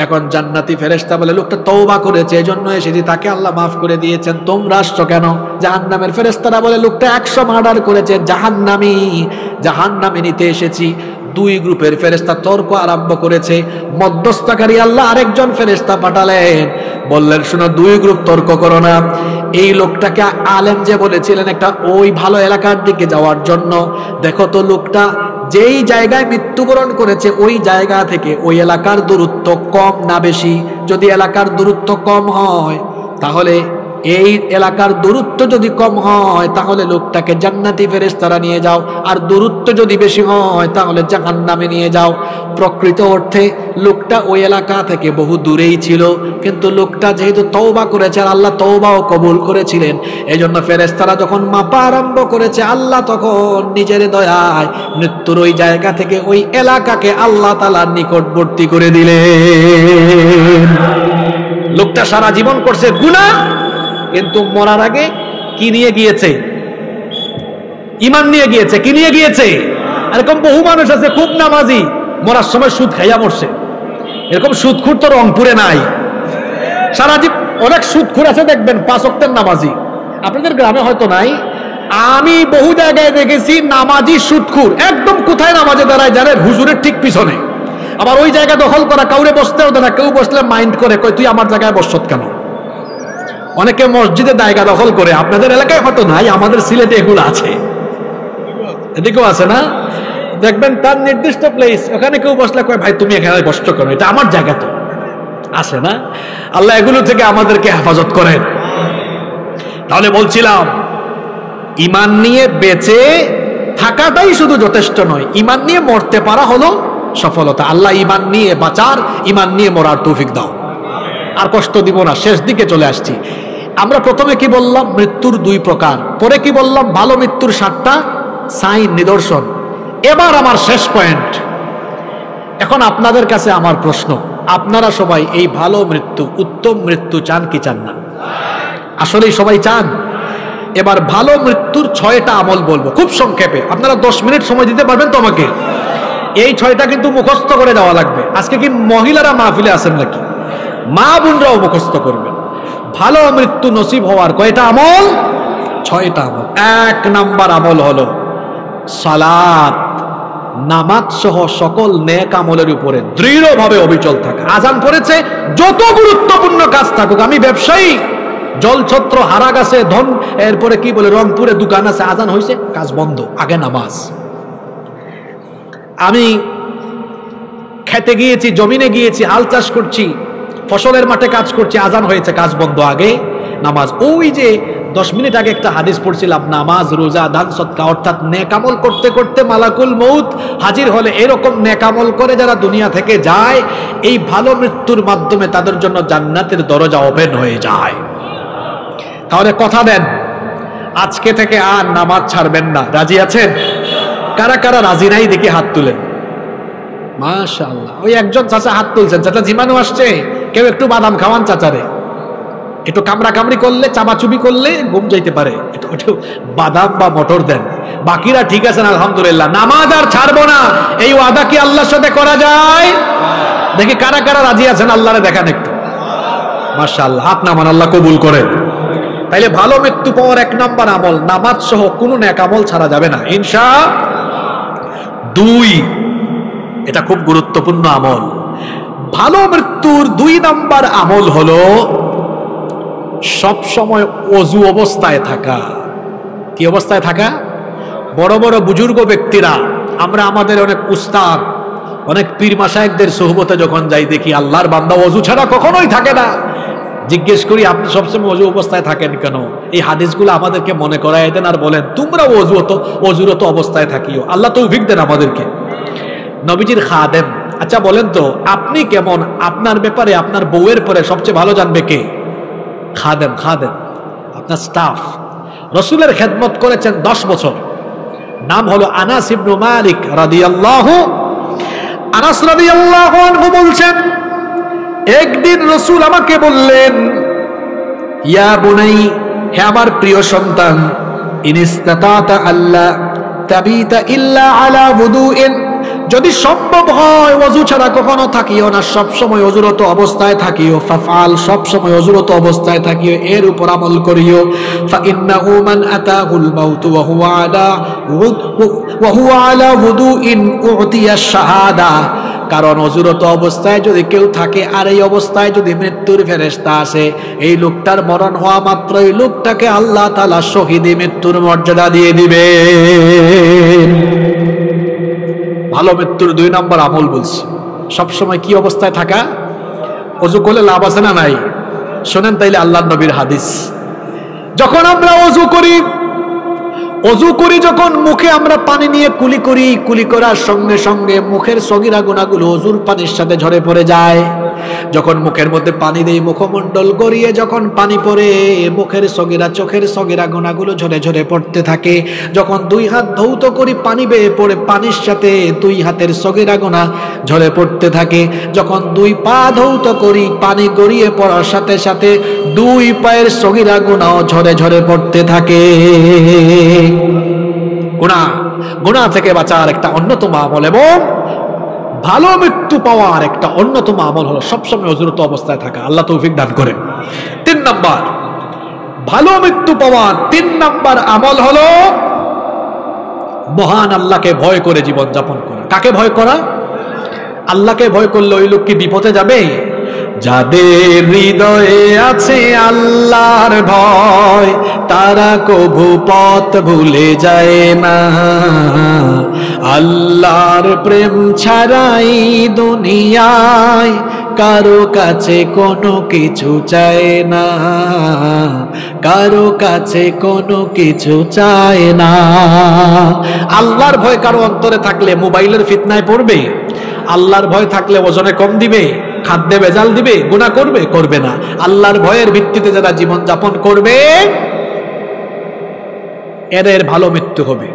এখন জান্নাতি ফেরেশতা বলে, লোকটা তওবা করেছে এজন্য এসেছি, তাকে আল্লাহ মাফ করে দিয়েছেন, তোমরা আসছো কেন? জাহান্নামের ফেরেশতারা বলে, লোকটা 100 মার্ডার করেছে, জাহান্নামী নিতে এসেছি। দুই গ্রুপের ফেরেশতা তর্ক আরম্ভ করেছে। মধ্যস্থকারী আল্লাহ আরেকজন ফেরেশতা পাঠালেন, বললেন, শোনো, দুই গ্রুপ তর্ক করো না। এই লোকটাকে আলেম যে বলেছিলেন একটা ওই ভালো এলাকার দিকে যাওয়ার জন্য, দেখো তো লোকটা যেই জায়গায় মৃত্যুবরণ করেছে ওই জায়গা থেকে ওই এলাকার দূরত্ব কম না বেশি? যদি এলাকার দূরত্ব কম হয়, তাহলে এই এলাকার দূরত্ব যদি কম হয় তাহলে লোকটাকে জান্নাতি ফেরেশতারা নিয়ে যাও, আর দূরত্ব যদি বেশি হয় তাহলে জাহান্নামে নিয়ে যাও। প্রকৃত অর্থে লোকটা ওই এলাকা থেকে বহু দূরেই ছিল, কিন্তু লোকটা যেহেতু তওবা করেছে আর আল্লাহ তওবাও কবুল করেছিলেন, এজন্য ফেরেশতারা যখন মাপা আরম্ভ করেছে, আল্লাহ তখন নিজের দয়ায় মৃত্যুর ওই জায়গা থেকে ওই এলাকাকে আল্লাহ তাআলার নিকটবর্তী করে দিলেন। লোকটা সারা জীবন করছে গুনাহ, কিন্তু মরার আগে কি নিয়ে গিয়েছে? ঈমান নিয়ে গিয়েছে। কি নিয়ে গিয়েছে? এরকম বহু মানুষ আছে খুব নামাজি, মরার সময় সুদ খাইয়া মরছে। এরকম সুদখোর তো রংপুরে নাই, সারা জীবন অনেক সুদখোর আছে দেখবেন 5 ওয়াক্তের নামাজি, আপনাদের গ্রামে হয়তো নাই। আমি বহু জায়গায় দেখেছি নামাজি সুদখোর, একদম কোথায় নামাজে দাঁড়ায় জানেন? হুজুরের ঠিক পিছনে। আবার ওই জায়গা দখল করা, কাউরে বসতেও দেয় না, কেউ বসলে মাইন্ড করে, কই তুই আমার জায়গায় বসত কেন? অনেকে মসজিদে জায়গা দখল করে, আপনাদের এলাকায় হয়তো নাই, আমাদের সিলেটে এগুলো আছে, এদিকেও আছে না? দেখবেন তার নির্দিষ্ট প্লেস, ওখানে কেউ বসলে কয়, ভাই তুমি এখানে বসছো কেন, এটা আমার জায়গা তো। আসে না? আল্লাহ এগুলো থেকে আমাদেরকে হেফাজত করেন। তাহলে বলছিলাম, ঈমান নিয়ে বেঁচে থাকাটাই শুধু যথেষ্ট নয়, ঈমান নিয়ে মরতে পারা হলো সফলতা। আল্লাহ ঈমান নিয়ে বাঁচার, ঈমান নিয়ে মরার তৌফিক দাও। আর কষ্ট দিব না, শেষ দিকে চলে আসছি। আমরা প্রথমে কি বললাম? মৃত্যুর 2 প্রকার। পরে কি বললাম? ভালো মৃত্যুর 7টা সাইন, নিদর্শন। এবার আমার শেষ পয়েন্ট। এখন আপনাদের কাছে আমার প্রশ্ন, আপনারা সবাই এই ভালো মৃত্যু, উত্তম মৃত্যু চান কি চান না? আসলেই সবাই চান? এবার ভালো মৃত্যুর 6টা আমল বলবো খুব সংক্ষেপে। আপনারা 10 মিনিট সময় দিতে পারবেন তো আমাকে? এই 6টা কিন্তু মুখস্থ করে দেওয়া লাগবে। আজকে কি মহিলারা মাহফিলে আছেন নাকি? মা বোনরাও মুখস্থ করবেন। ভালো মৃত্যু নসিব হওয়ার কয়টা আমল? 6টা আমল। 1 নাম্বার আমল হলো সালাত, নামাজ সহ সকল নেক আমলের উপরে দৃঢ়ভাবে অবিচল থাকা। আজান পড়েছে, যত গুরুত্বপূর্ণ কাজ থাকুক, আমি ব্যবসায়ী, জলছত্র হারা গেছে, ধন, এরপরে কি বলে রংপুরে দোকান আছে, আজান হয়েছে, কাজ বন্ধ, আগে নামাজ। আমি খেতে গিয়েছি, জমিনে গিয়েছি, হাল চাষ করছি, ফসলের মাঠে কাজ করছি, আজান হয়েছে, কাজ বন্ধ, আগে নামাজ। ওই যে 10 মিনিট আগে একটা হাদিস পড়ছিলাম, নামাজ, রোজা, দান, সদকা, অর্থাৎ নেকামল করতে করতে মালাকুল মউত হাজির হলে এরকম নেকামল করে যারা দুনিয়া থেকে যায়, এই ভালো মৃত্যুর মাধ্যমে তাদের জন্য জান্নাতের দরজা ওপেন হয়ে যায়। তাহলে কথা দেন, আজকে থেকে আর নামাজ ছাড়বেন না। রাজি আছেন? কারা কারা রাজি নাই দেখি হাত তুলেন। মাশাআল্লাহ, ওই একজন চাচা হাত তুলছেন। চাচা জীবাণু আসছে, কেউ একটু বাদাম খাওয়ান চাচারে, একটু কামড়া কামড়ি করলে, চাপাচুপি করলে ঘুম যাইতে পারে, একটু বাদাম বা মটর দেন। বাকিরা ঠিক আছেন আলহামদুলিল্লাহ। নামাজ আর ছাড়বো না, এই ওয়াদা কি আল্লাহর সাথে করা যায়? দেখি কারা কারা রাজি আছেন, আল্লাহরে দেখান একটু। মাশাআল্লাহ, হাত নামান, আল্লাহ কবুল করেন। তাইলে ভালো মৃত্যু পাওয়ার 1 নাম্বার আমল, নামাজ সহ কোনো নেক আমল ছাড়া যাবে না ইনশাআল্লাহ। 2, এটা খুব গুরুত্বপূর্ণ আমল। ভালো মৃত্যুর 2 নাম্বার আমল হলো সব সময় ওযু অবস্থায় থাকা। কি অবস্থায় থাকা? বড় বড় বুজুর্গ ব্যক্তিরা, আমরা আমাদের অনেক উস্তাদ, অনেক পীর মাশায়েখদের সোহবতে যখন যাই, দেখি আল্লাহর বান্দা ওযু ছাড়া কখনোই থাকে না। জিজ্ঞেস করি, আপনি সবসময় ওযু অবস্থায় থাকেন কেন? এই হাদিসগুলো আমাদেরকে মনে করায় দেন আর বলেন, তোমরা অজুরত অবস্থায় থাকিও। আল্লাহ তৌফিক দেন আমাদেরকে। নবীজির খাদেম আচ্ছা বলেন তো আপনি কেমন, আপনার ব্যাপারে আপনার বউয়ের পরে সবচেয়ে ভালো জানবে কে? খাদেম, আপনার স্টাফ। রসুলের খেদমত করেছেন 10 বছর। নাম হলো আনাস ইবনু মালিক রাদিয়াল্লাহু। আনাস রাদিয়াল্লাহু আনহু বলছেন, একদিন রসুল আমাকে বললেন, ইয়া বুনাই, হে আমার প্রিয় সন্তান, ইনিস্তাতাতা আল্লাহ তাবিতা ইল্লা আলা wudu'in, যদি সম্ভব হয় ওযু ছাড়া কখনো থাকিও না, সব সময় ওযুরত অবস্থায় থাকিও। ফাফআল, সব সময় ওযুরত অবস্থায় থাকিও, এর উপর আমল করিও। ফা ইন্নাহু মান আতাহুল মাউত ওয়া হুয়া আলা wudu'in উতিয়া শাহাদা, কারণ ওযুরত অবস্থায় যদি কেউ থাকে আর এই অবস্থায় যদি মৃত্যুর ফেরেশতা আসে, এই লোকটার মরণ হওয়া মাত্র এই লোকটাকে আল্লাহ তাআলা শহীদ মৃত্যুর মর্যাদা দিয়ে দিবে। ভালো মৃত্যুর 2 নম্বর আমল বলছি, সবসময় কি অবস্থায় থাকা? ওযু করলে লাভ আছে না নাই? শোনেন তাইলে আল্লাহর নবীর হাদিস। যখন আমরা ওযু করি যখন মুখে আমরা পানি নিয়ে কুলি করার সঙ্গে সঙ্গে মুখের সগীরা গুনাহগুলো ওযুর পানির সাথে ঝরে পড়ে যায়। যখন মুখের মধ্যে পানি দেই, মুখমণ্ডল গড়িয়ে যখন পানি পড়ে, মুখের সগীরা, চোখের সগীরা গুনাহগুলো ঝরে ঝরে পড়তে থাকে। যখন 2 হাত ধৌত করি, পানি বেয়ে পড়ে, পানির সাথে 2 হাতের সগীরা গুনাহ ঝরে পড়তে থাকে। যখন 2 পা ধৌত করি, পানি গড়িয়ে পড়ার সাথে সাথে 2 পায়ের সগীরা গুনাহ ঝরে ঝরে পড়তে থাকে। গুনাহ থেকে বাঁচার একটা অন্যতম আমল এবং ভালো মৃত্যু পাওয়ার একটা অন্যতম আমল হলো সবসময় ওযুরত অবস্থায় থাকা। আল্লাহ তৌফিক দান করেন। 3 নাম্বার ভালো মৃত্যু পাওয়ার 3 নাম্বার আমল হলো মহান আল্লাহকে ভয় করে জীবন যাপন করা। কাকে ভয় করা? আল্লাহকে ভয় করলে ওই লোক কি বিপদে যাবে? যাদের হৃদয়ে আছে আল্লাহর ভয়, তারা কভু পথ ভুলে যায় না। আল্লাহর প্রেম ছাড়াই দুনিয়ায় কারো কাছে কোনো কিছু চায় না, কারো কাছে কোনো কিছু চায় না। আল্লাহর ভয় কারো অন্তরে থাকলে মোবাইলের ফিতনায় পড়বে? আল্লাহর ভয় থাকলে ওজনে কম দিবে, খাদ্যে ভেজাল দিবে, গুনাহ করবে না। আল্লাহর ভয়ের ভিত্তিতে যারা জীবন যাপন করবে এদের ভালো মৃত্যু হবে।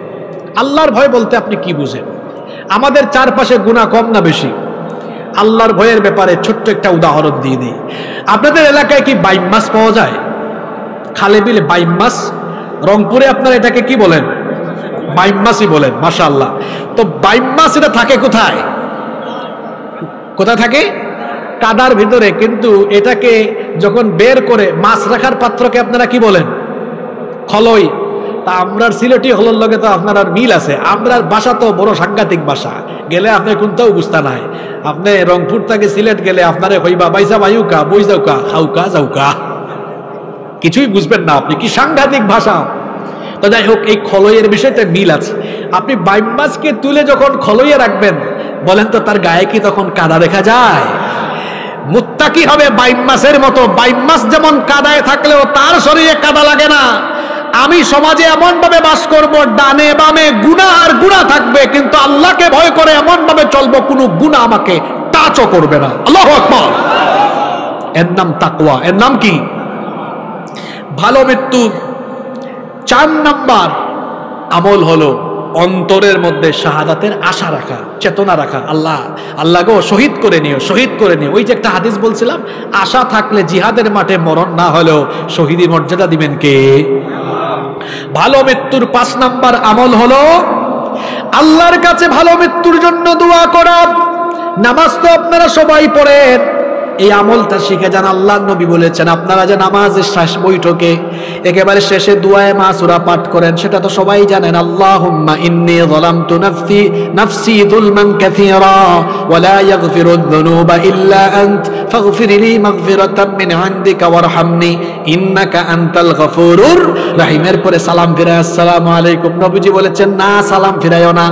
আল্লাহর ভয় বলতে আপনি কি বুঝেন? আমাদের চারপাশে গুনাহ কম না বেশি? আল্লাহর ভয়ের ব্যাপারে ছোট্ট একটা উদাহরণ দিয়ে দিই। আপনাদের এলাকায় কি বাইম মাছ পাওয়া যায়? খালে বিলে বাইম মাছ? রংপুরে আপনারা এটাকে কি বলেন? বাইম মাছই বলেন, মাশাআল্লাহ। তো বাইম মাছ এটা থাকে কোথায়? কোথায় থাকে? কাদার ভিতরে। কিন্তু এটাকে যখন বের করে মাছ রাখার পাত্রকে আপনারা কি বলেন? খলই। তা আমরার সিলেটি হলোর লগে তো আপনার আর মিল আছে। আমরার ভাষা তো বড় সাংঘাতিক ভাষা, গেলে আপনি কোনটাও বুঝতে নাই। আপনি রংপুর থেকে সিলেট গেলে আপনারে হইবা বাইসা বায়ুকা, বই যাওকা, খাউকা যাওকা, কিছুই বুঝবেন না আপনি। কি সাংঘাতিক ভাষা! তো যাই হোক, এই খলইয়ের বিষয়টা মিল আছে। আপনি বাইম মাছকে তুলে যখন খলইয়ে রাখবেন, বলেন তো তার গায়ে কি তখন কাদা দেখা যায়? মুত্তাকি হবে বাইম মাছের মতো। বাইম মাছ যেমন কাদায় থাকলেও তার শরীরে কাদা লাগে না। আমি সমাজে এমন ভাবে বাস করব, ডানে বামে গুনাহ আর গুনাহ থাকবে, কিন্তু আল্লাহকে ভয় করে এমন ভাবে চলবো কোনো গুনাহ আমাকে টাচও করবে না। আল্লাহু আকবার। এর নাম তাকওয়া। এর নাম কি? ভালো মৃত্যু 4 নাম্বার আমল হলো অন্তরের মধ্যে শাহাদাতের আশা রাখা, চেতনা রাখা। আল্লাহ গো শহীদ করে নিও, শহীদ করে নিও। ওই যে একটা হাদিস বলছিলাম, আশা থাকলে জিহাদের মাঠে মরণ না হলেও শহীদি মর্যাদা দিবেন কে? ভালো মৃত্যুর 5 নাম্বার আমল হলো আল্লাহর কাছে ভালো মৃত্যুর জন্য দোয়া করা। নামাজ তো আপনারা সবাই পড়েন, এই আমলটা শিখে যান। আল্লাহর নবী বলেছেন আপনারা যে নামাজের শেষ বৈঠকে একেবারে শেষে দুআয়ে মাসুরা পাঠ করেন, সেটা তো সবাই জানেন। আল্লাহুম্মা ইন্নী যালামতু নাফসি যুলমান কাসীরা ওয়া লা ইয়াগফিরুয যুনুবা ইল্লা আনত ফাগফিরলি মাগফিরাতাম মিন ইনদিকা ওয়ারহামনি ইন্নাকা আনতাল গফুরুর রহিমের পরে সালাম ফিরায় আসসালামু আলাইকুম। নবীজি বলেছেন না, সালাম ফিরায়ও না,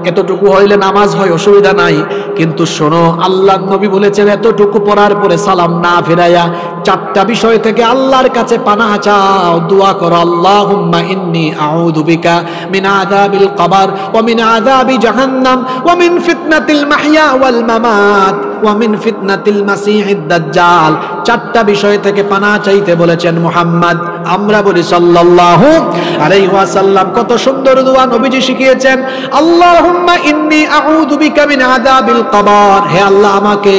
এতটুকু হইলে নামাজ হয়, অসুবিধা নাই। কিন্তু শোনো, আল্লাহর নবী বলেছেন এতটুকু পড়ার পরে সালাম না ফিরাইয়া 4টা বিষয় থেকে আল্লাহর কাছে পানাহ চাও, দোয়া করো। আল্লাহুম্মা ইন্নী আউযু বিকা মিন আযাবিল কবর ওয়া মিন আযাবি জাহান্নাম ওয়া মিন ফিতনাতিল মাহইয়া ওয়াল মামাত ওয়া মিন ফিতনাতিল মাসিহিদ দাজ্জাল। 4টা বিষয় থেকে পানাহ চাইতে বলেছেন মুহাম্মদ। আমরা বলি সাল্লাল্লাহু আলাইহি ওয়াসাল্লাম। কত সুন্দর দোয়া নবীজি শিখিয়েছেন। আল্লাহুম্মা ইন্নী আউযু বিকা মিন আযাবিল কবর, হে আল্লাহ আমাকে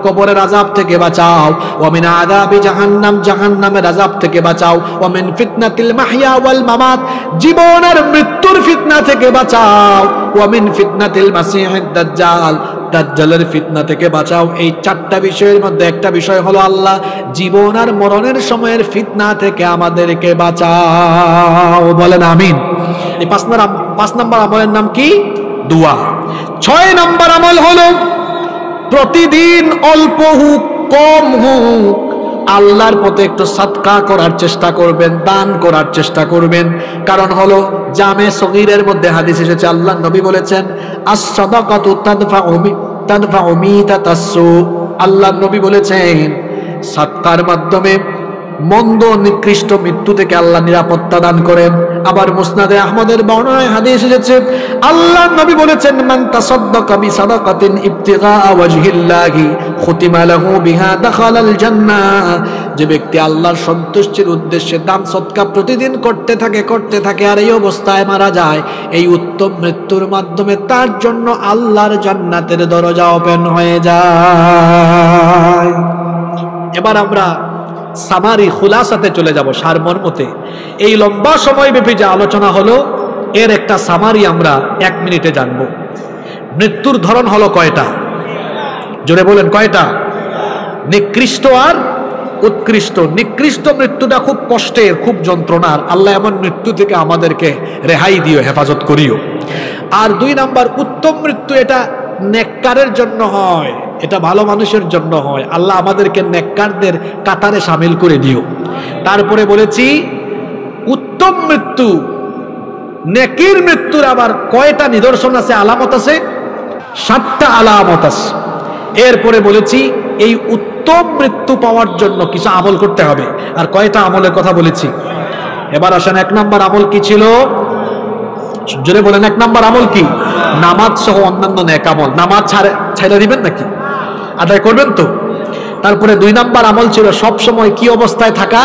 কবরের আযাব থেকে বাঁচাও। ওয়া মিন আযাবি জাহান্নাম, জাহান্নামের আযাব থেকে বাঁচাও। ওয়া মিন ফিতনাতিল মাহইয়া ওয়াল মামাত, জীবন আর মৃত্যুর ফিতনা থেকে বাঁচাও। ওয়া মিন ফিতনাতিল মাসিহিদ দাজ্জাল, দাজ্জালের ফিতনা থেকে বাঁচাও। এই 4টা বিষয়ের মধ্যে একটা বিষয় হলো আল্লাহ জীবন আর মরণের সময়ের ফিতনা থেকে আমাদেরকে বাঁচাও। বলেন আমিন। এই 5 নম্বর আমলের নাম কি? দোয়া। 6 নম্বর আমল হলো প্রতিদিন অল্প হোক কম হোক আল্লাহর পথে একটু সাদকা করার চেষ্টা করবেন, দান করার চেষ্টা করবেন। কারণ হলো জামে সগীরের মধ্যে হাদিস এসেছে, আল্লাহর নবী বলেছেন আস-সাদাকাতু তাদফাউ মিতাতাসসু। আল্লাহর নবী বলেছেন সাদকার মাধ্যমে মন্দ নিকৃষ্ট মৃত্যু থেকে আল্লাহ নিরাপত্তা দান করেন। আবার মুসনাদে আহমদের বর্ণনায় হাদিস এসেছে, আল্লাহর নবী বলেছেন মান তাসাদদাকা বিসাদাকাতিন ইবতিগা ওয়াজহিল্লাহি খুতিমা লাহু বিহা দাখালাল জান্নাহ। যে ব্যক্তি আল্লাহর সন্তুষ্টির উদ্দেশ্যে দান সদকা প্রতিদিন করতে থাকে আর এই অবস্থায় মারা যায়, এই উত্তম মৃত্যুর মাধ্যমে তার জন্য আল্লাহর জান্নাতের দরজা ওপেন হয়ে যায়। এবার আমরা সামারি খুলাসাতে চলে যাব, সারমর্মতে। এই লম্বা সময় ব্যাপী যে আলোচনা হলো এর একটা সামারি আমরা 1 মিনিটে জানব। মৃত্যুর ধরন হলো কয়টা? জোরে বলেন কয়টা? নিকৃষ্ট আর উৎকৃষ্ট। নিকৃষ্ট মৃত্যুটা খুব কষ্টের, খুব যন্ত্রণার। আল্লাহ এমন মৃত্যু থেকে আমাদেরকে রেহাই দিও, হেফাজত করিও। আর 2 নাম্বার উত্তম মৃত্যু, এটা নেককারের জন্য হয়, এটা ভালো মানুষের জন্য হয়। আল্লাহ আমাদেরকে নেককারদের কাতারে শামিল করে দিও। তারপরে বলেছি উত্তম মৃত্যু, নেকির মৃত্যুর আবার কয়টা নিদর্শন আছে, আলামত আছে? 7টা আলামত আছে। এরপরে বলেছি এই উত্তম মৃত্যু পাওয়ার জন্য কিছু আমল করতে হবে। আর কয়টা আমলের কথা বলেছি? এবার আসেন 1 নম্বর আমল কি ছিল? জোরে বলেন 1 নম্বর আমল কি? নামাজ সহ অন্যান্য নেক আমল। নামাজ ছাইড়া দিবেন নাকি? আদায় করবেন তো? তারপরে 2 নম্বর আমল ছিল সব সময় কি অবস্থায় থাকা?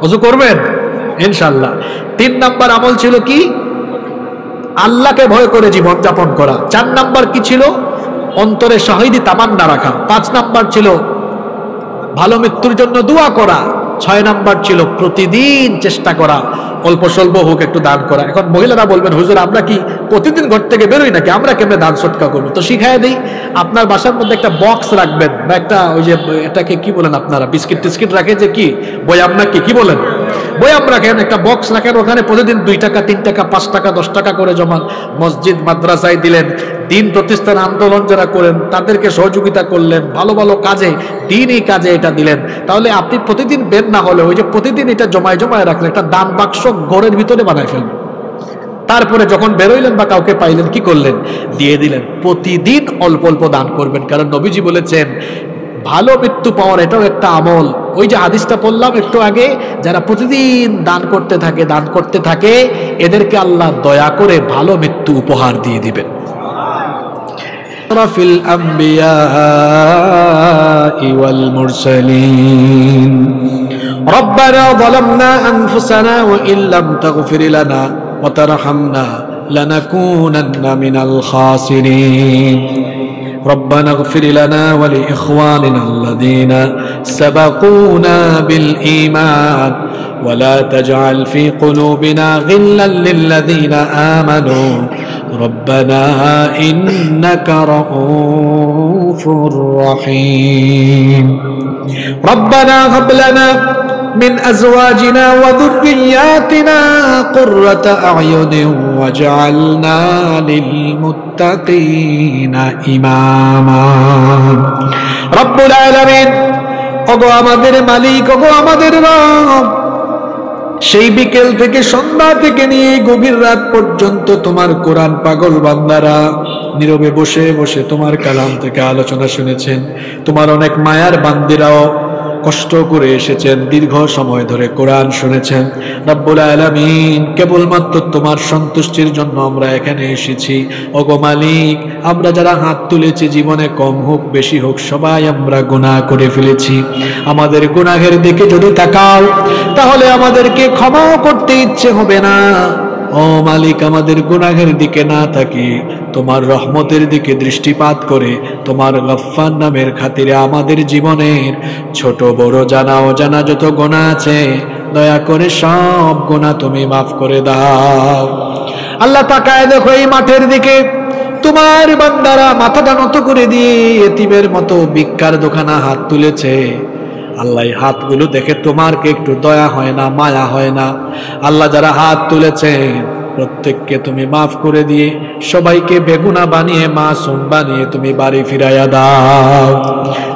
ওযু করবেন ইনশাআল্লাহ। 3 নম্বর আমল ছিল কি? আল্লাহকে ভয় করে জীবন যাপন করা। 4 নম্বর কি ছিল? অন্তরে শহীদি তামান্না রাখা। 5 নম্বর ছিল ভালো মৃত্যুর জন্য দোয়া করা। 6 নম্বর ছিল প্রতিদিন চেষ্টা করা অল্প স্বল্প হোক একটু দান করা। এখন মহিলারা বলবেন হুজুর আমরা কি প্রতিদিন ঘর থেকে বেরোই নাকি, আমরা কেমনে দান সৎকা করবো? তো শিখাই দিই, আপনার বাসার মধ্যে একটা বক্স রাখবেন বা একটা ওই যে এটাকে কি বলেন আপনারা, বিস্কিট টিস্কিট রাখে যে কি বয়াম নাকি কি বলেন, বয়াম রাখেন, একটা বক্স রাখেন, ওখানে প্রতিদিন 2 টাকা 3 টাকা 5 টাকা 10 টাকা করে জমান। মসজিদ মাদ্রাসায় দিলেন, দিন প্রতিষ্ঠান আন্দোলন যারা করেন তাদেরকে সহযোগিতা করলেন, ভালো ভালো কাজে দিনই কাজে এটা দিলেন। তাহলে আপনি প্রতিদিন বের না হলে ওই যে প্রতিদিন এটা জমায় জমায় রাখলেন, একটা দান বাক্স ঘরের ভিতরে বানায় ফেলবেন। তারপরে যখন বেরোইলেন বা কাউকে পাইলেন কি করলেন? দিয়ে দিলেন। প্রতিদিন অল্প অল্প দান করবেন, কারণ নবীজি বলেছেন ভালো মৃত্যু পাওয়ার এটাও একটা আমল। ওই যে হাদিসটা বললাম একটু আগে, যারা প্রতিদিন দান করতে থাকে এদেরকে আল্লাহ দয়া করে ভালো মৃত্যু উপহার দিয়ে দিবেন। ফিল আম্বিয়া ওয়াল মুরসালিন রব্বানা যালামনা আনফুসানা ওয়া ইল্লাম তাগফির লানা ওয়া তারহামনা লানাকুনান্না মিনাল খাসিরিন ربنا اغفر لنا ولإخواننا الذين سبقونا بالإيمان ولا تجعل في قلوبنا غلا للذين آمنوا ربنا إنك رؤوف رحيم ربنا هب لنا من أزواجنا وذرياتنا قرة أعين واجعلنا للمتقين إماما رب العالمين ওগো আমাদের মালিক, ওগো আমাদের রব, সেই বিকেল থেকে সন্ধ্যা থেকে নিয়ে গভীর রাত পর্যন্ত তোমার কোরআন পাগল বান্দারা নীরবে বসে বসে তোমার কালাম থেকে আলোচনা শুনেছেন। তোমার অনেক মায়ার বান্দিরাও কষ্ট করে এসেছেন, দীর্ঘ সময় ধরে কোরআন শুনেছেন। রব্বুল আলামিন, কেবলমাত্র তোমার সন্তুষ্টির জন্য আমরা এখানে এসেছি। ওগো মালিক, আমরা যারা হাত তুলেছি, জীবনে কম হোক বেশি হোক সবাই আমরা গুনাহ করে ফেলেছি। আমাদের গুনাহের দিকে যদি তাকাও তাহলে আমাদেরকে ক্ষমাও করতে ইচ্ছে হবে না। ও মালিক, আমাদের গুনাহের দিকে না তাকিয়ে তোমার রহমতের দিকে দৃষ্টিপাত করে তোমার গফফার নামের খাতিরে আমাদের জীবনের ছোট বড় জানা অজানা যত গুনাহ আছে দয়া করে সব গুনাহ তুমি মাফ করে দাও। আল্লাহ তাকায় দেখো এই মাঠের দিকে, তোমার বান্দারা মাথাটা নত করে দিয়ে এতিমের মতো ভিক্ষার দোকানে হাত তুলেছে। আল্লাহ, হাতগুলো দেখে তোমার কি একটু দয়া হয় না, মায়া হয় না? আল্লাহ, যারা হাত তুলেছেন প্রত্যেককে তুমি মাফ করে দিয়ে সবাইকে বেগুনা বানিয়ে মাসুম বানিয়ে তুমি বাড়ি ফিরাইয়া দাও।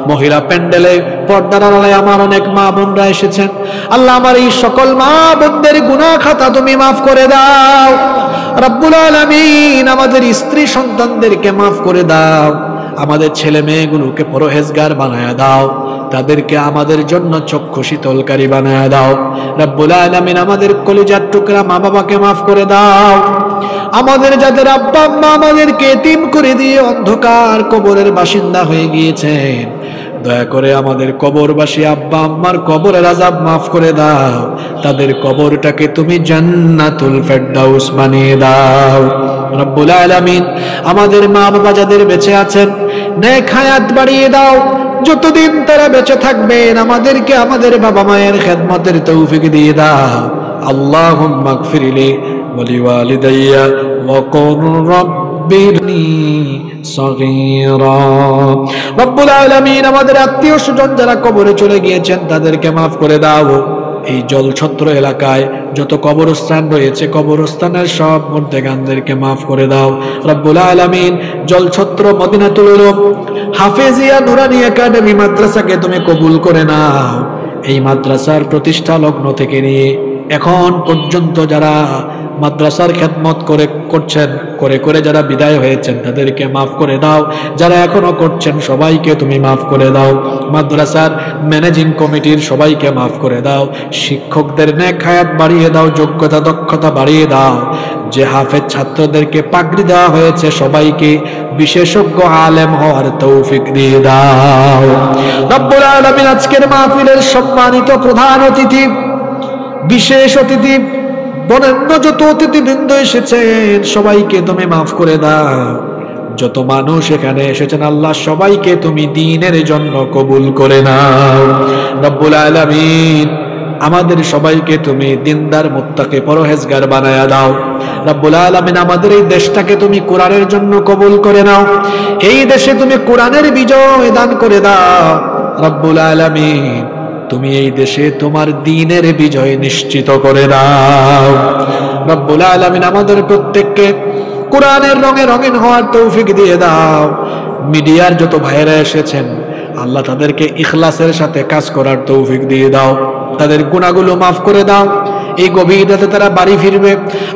মহিলা প্যান্ডেলে পর্দার আড়ালে আমার অনেক মা বোনরা এসেছেন। আল্লাহ, আমার এই সকল মা বোনদের গুনাহ খাতা তুমি মাফ করে দাও। রব্বুল আলামিন, আমাদের স্ত্রী সন্তানদেরকে মাফ করে দাও। আমাদের ছেলে মেয়েগুলোকে পরহেজগার বানায়া দাও। তাদেরকে আমাদের জন্য চক্ষু শীতলকারী বানায়া দাও। রব্বুল আলামিন, আমাদের কলিজার টুকরা মা বাবাকে মাফ করে দাও। আমাদের যাদের আব্বা আম্মা আমাদেরকে এতিম করে দিয়ে অন্ধকার কবরের বাসিন্দা হয়ে গিয়েছেন, দয়া করে আমাদের কবরবাসী আব্বা আম্মার কবরের আযাব মাফ করে দাও। তাদের কবরটাকে তুমি জান্নাতুল ফেরদাউস বানিয়ে দাও। রব্বুল আলামিন, আমাদের মা বাবা যাদের বেঁচে আছেন নেক হায়াত বাড়িয়ে দাও। যতদিন তারা বেঁচে থাকবেন আমাদেরকে আমাদের বাবা মায়ের খেদমতের তৌফিক দিয়ে দাও। আল্লাহুম্মা গফিরলি ওয়া লিওয়ালিদাইয়া ওয়া কুর রাব্বিরনি সগীরা। রব্বুল আলামিন, আমাদের আত্মীয় স্বজন যারা কবরে চলে গিয়েছেন তাদেরকে মাফ করে দাও। এই জলছত্র এলাকায় যত কবরস্থান রয়েছে কবরস্থানের সব মুর্দেগানদেরকে মাফ করে দাও। রব্বুল আলামিন, জলছত্র মদিনাতুল উলুম হাফেজিয়া নুরানি একাডেমি মাদ্রাসাকে তুমি কবুল করে নাও। এই মাদ্রাসার প্রতিষ্ঠা লগ্ন থেকে নিয়ে এখন পর্যন্ত যারা মাদ্রাসার খেদমত করে যারা বিদায় হয়েছেন তাদেরকে মাফ করে দাও। যারা এখনো করছেন সবাইকে তুমি মাফ করে দাও। মাদ্রাসার ম্যানেজিং কমিটির সবাইকে মাফ করে দাও। শিক্ষকদের নেক হায়াত বাড়িয়ে দাও, যোগ্যতা দক্ষতা বাড়িয়ে দাও। যে হাফেজ ছাত্রদেরকে পাগড়ি দেওয়া হয়েছে সবাইকে বিশেষজ্ঞ আলেম হওয়ার তৌফিক দিয়ে দাও। রব্বুল আলামিন, আজকের মাহফিলের সম্মানিত প্রধান অতিথি, বিশেষ অতিথি, বরেণ্য যত অতিথিবৃন্দ এসেছেন সবাইকে তুমি মাফ করে দাও। যত মানুষ এখানে এসেছেন আল্লাহ সবাইকে তুমি দ্বীনের জন্য কবুল করে নাও। রব্বুল আলামিন, আমাদের সবাইকে তুমি দিনদার মুত্তাকি পরহেজগার বানায়া দাও। রব্বুল আলামিন, আমাদের এই দেশটাকে তুমি কোরআনের জন্য কবুল করে নাও। এই দেশে তুমি কোরআনের বিজয় দান করে দাও। রব্বুল আলামিন, তুমি এই দেশে তোমার দ্বীনের বিজয় নিশ্চিত করে দাও। রব্বুল আলামিন, আমাদের প্রত্যেককে কোরআনের রঙে রঙিন হওয়ার তৌফিক দিয়ে দাও। মিডিয়ার যত ভাইয়েরা এসেছেন আল্লাহ তাদেরকে ইখলাসের সাথে কাজ করার তৌফিক দিয়ে দাও। তাদের গুনাহগুলো মাফ করে দাও। এই গভীর রাতে তারা বাড়ি ফিরবে,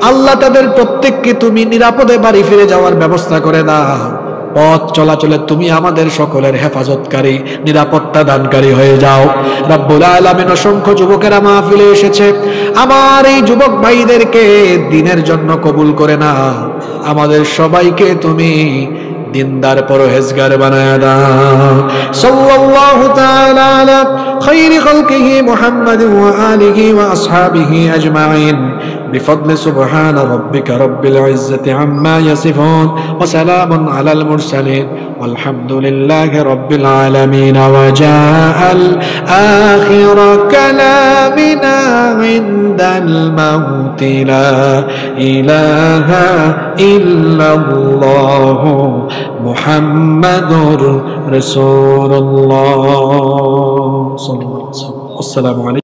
আল্লাহ তাদের প্রত্যেককে তুমি নিরাপদে বাড়ি ফিরে যাওয়ার ব্যবস্থা করে দাও। পথ চলাচলে তুমি আমাদের সকলের হেফাজতকারী, নিরাপত্তা দানকারী হয়ে যাও। রব্বুল আলামিন, অসংখ্য যুবকেরা মাহফিলে এসেছে, আমার এই যুবক ভাইদেরকে দ্বীনের জন্য কবুল করে নাও। আমাদের সবাইকে তুমি দিনদার পরহেজগার বানায়া দাও। সাল্লাল্লাহু তাআলা আলা খায়রি খালকিহি মুহাম্মাদিন ওয়া আলিহি ওয়া আসহাবিহি আজমাইন বিফদলি সুবহান রাব্বিকা রাব্বিল ইজ্জাতি আম্মা ইয়াসিফুন ওয়া সালামুন আলাল মুরসালিন ওয়ালহামদুলিল্লাহি রাব্বিল আলামিন। ওয়া জাআল আখির কালামিনা ইনদাল মাউতি লা ইলাহা ইল্লাল্লাহু মুহাম্মাদুর রাসূলুল্লাহ সাল্লাল্লাহু আলাইহি ওয়াসাল্লাম। আসসালামু আলাইকুম।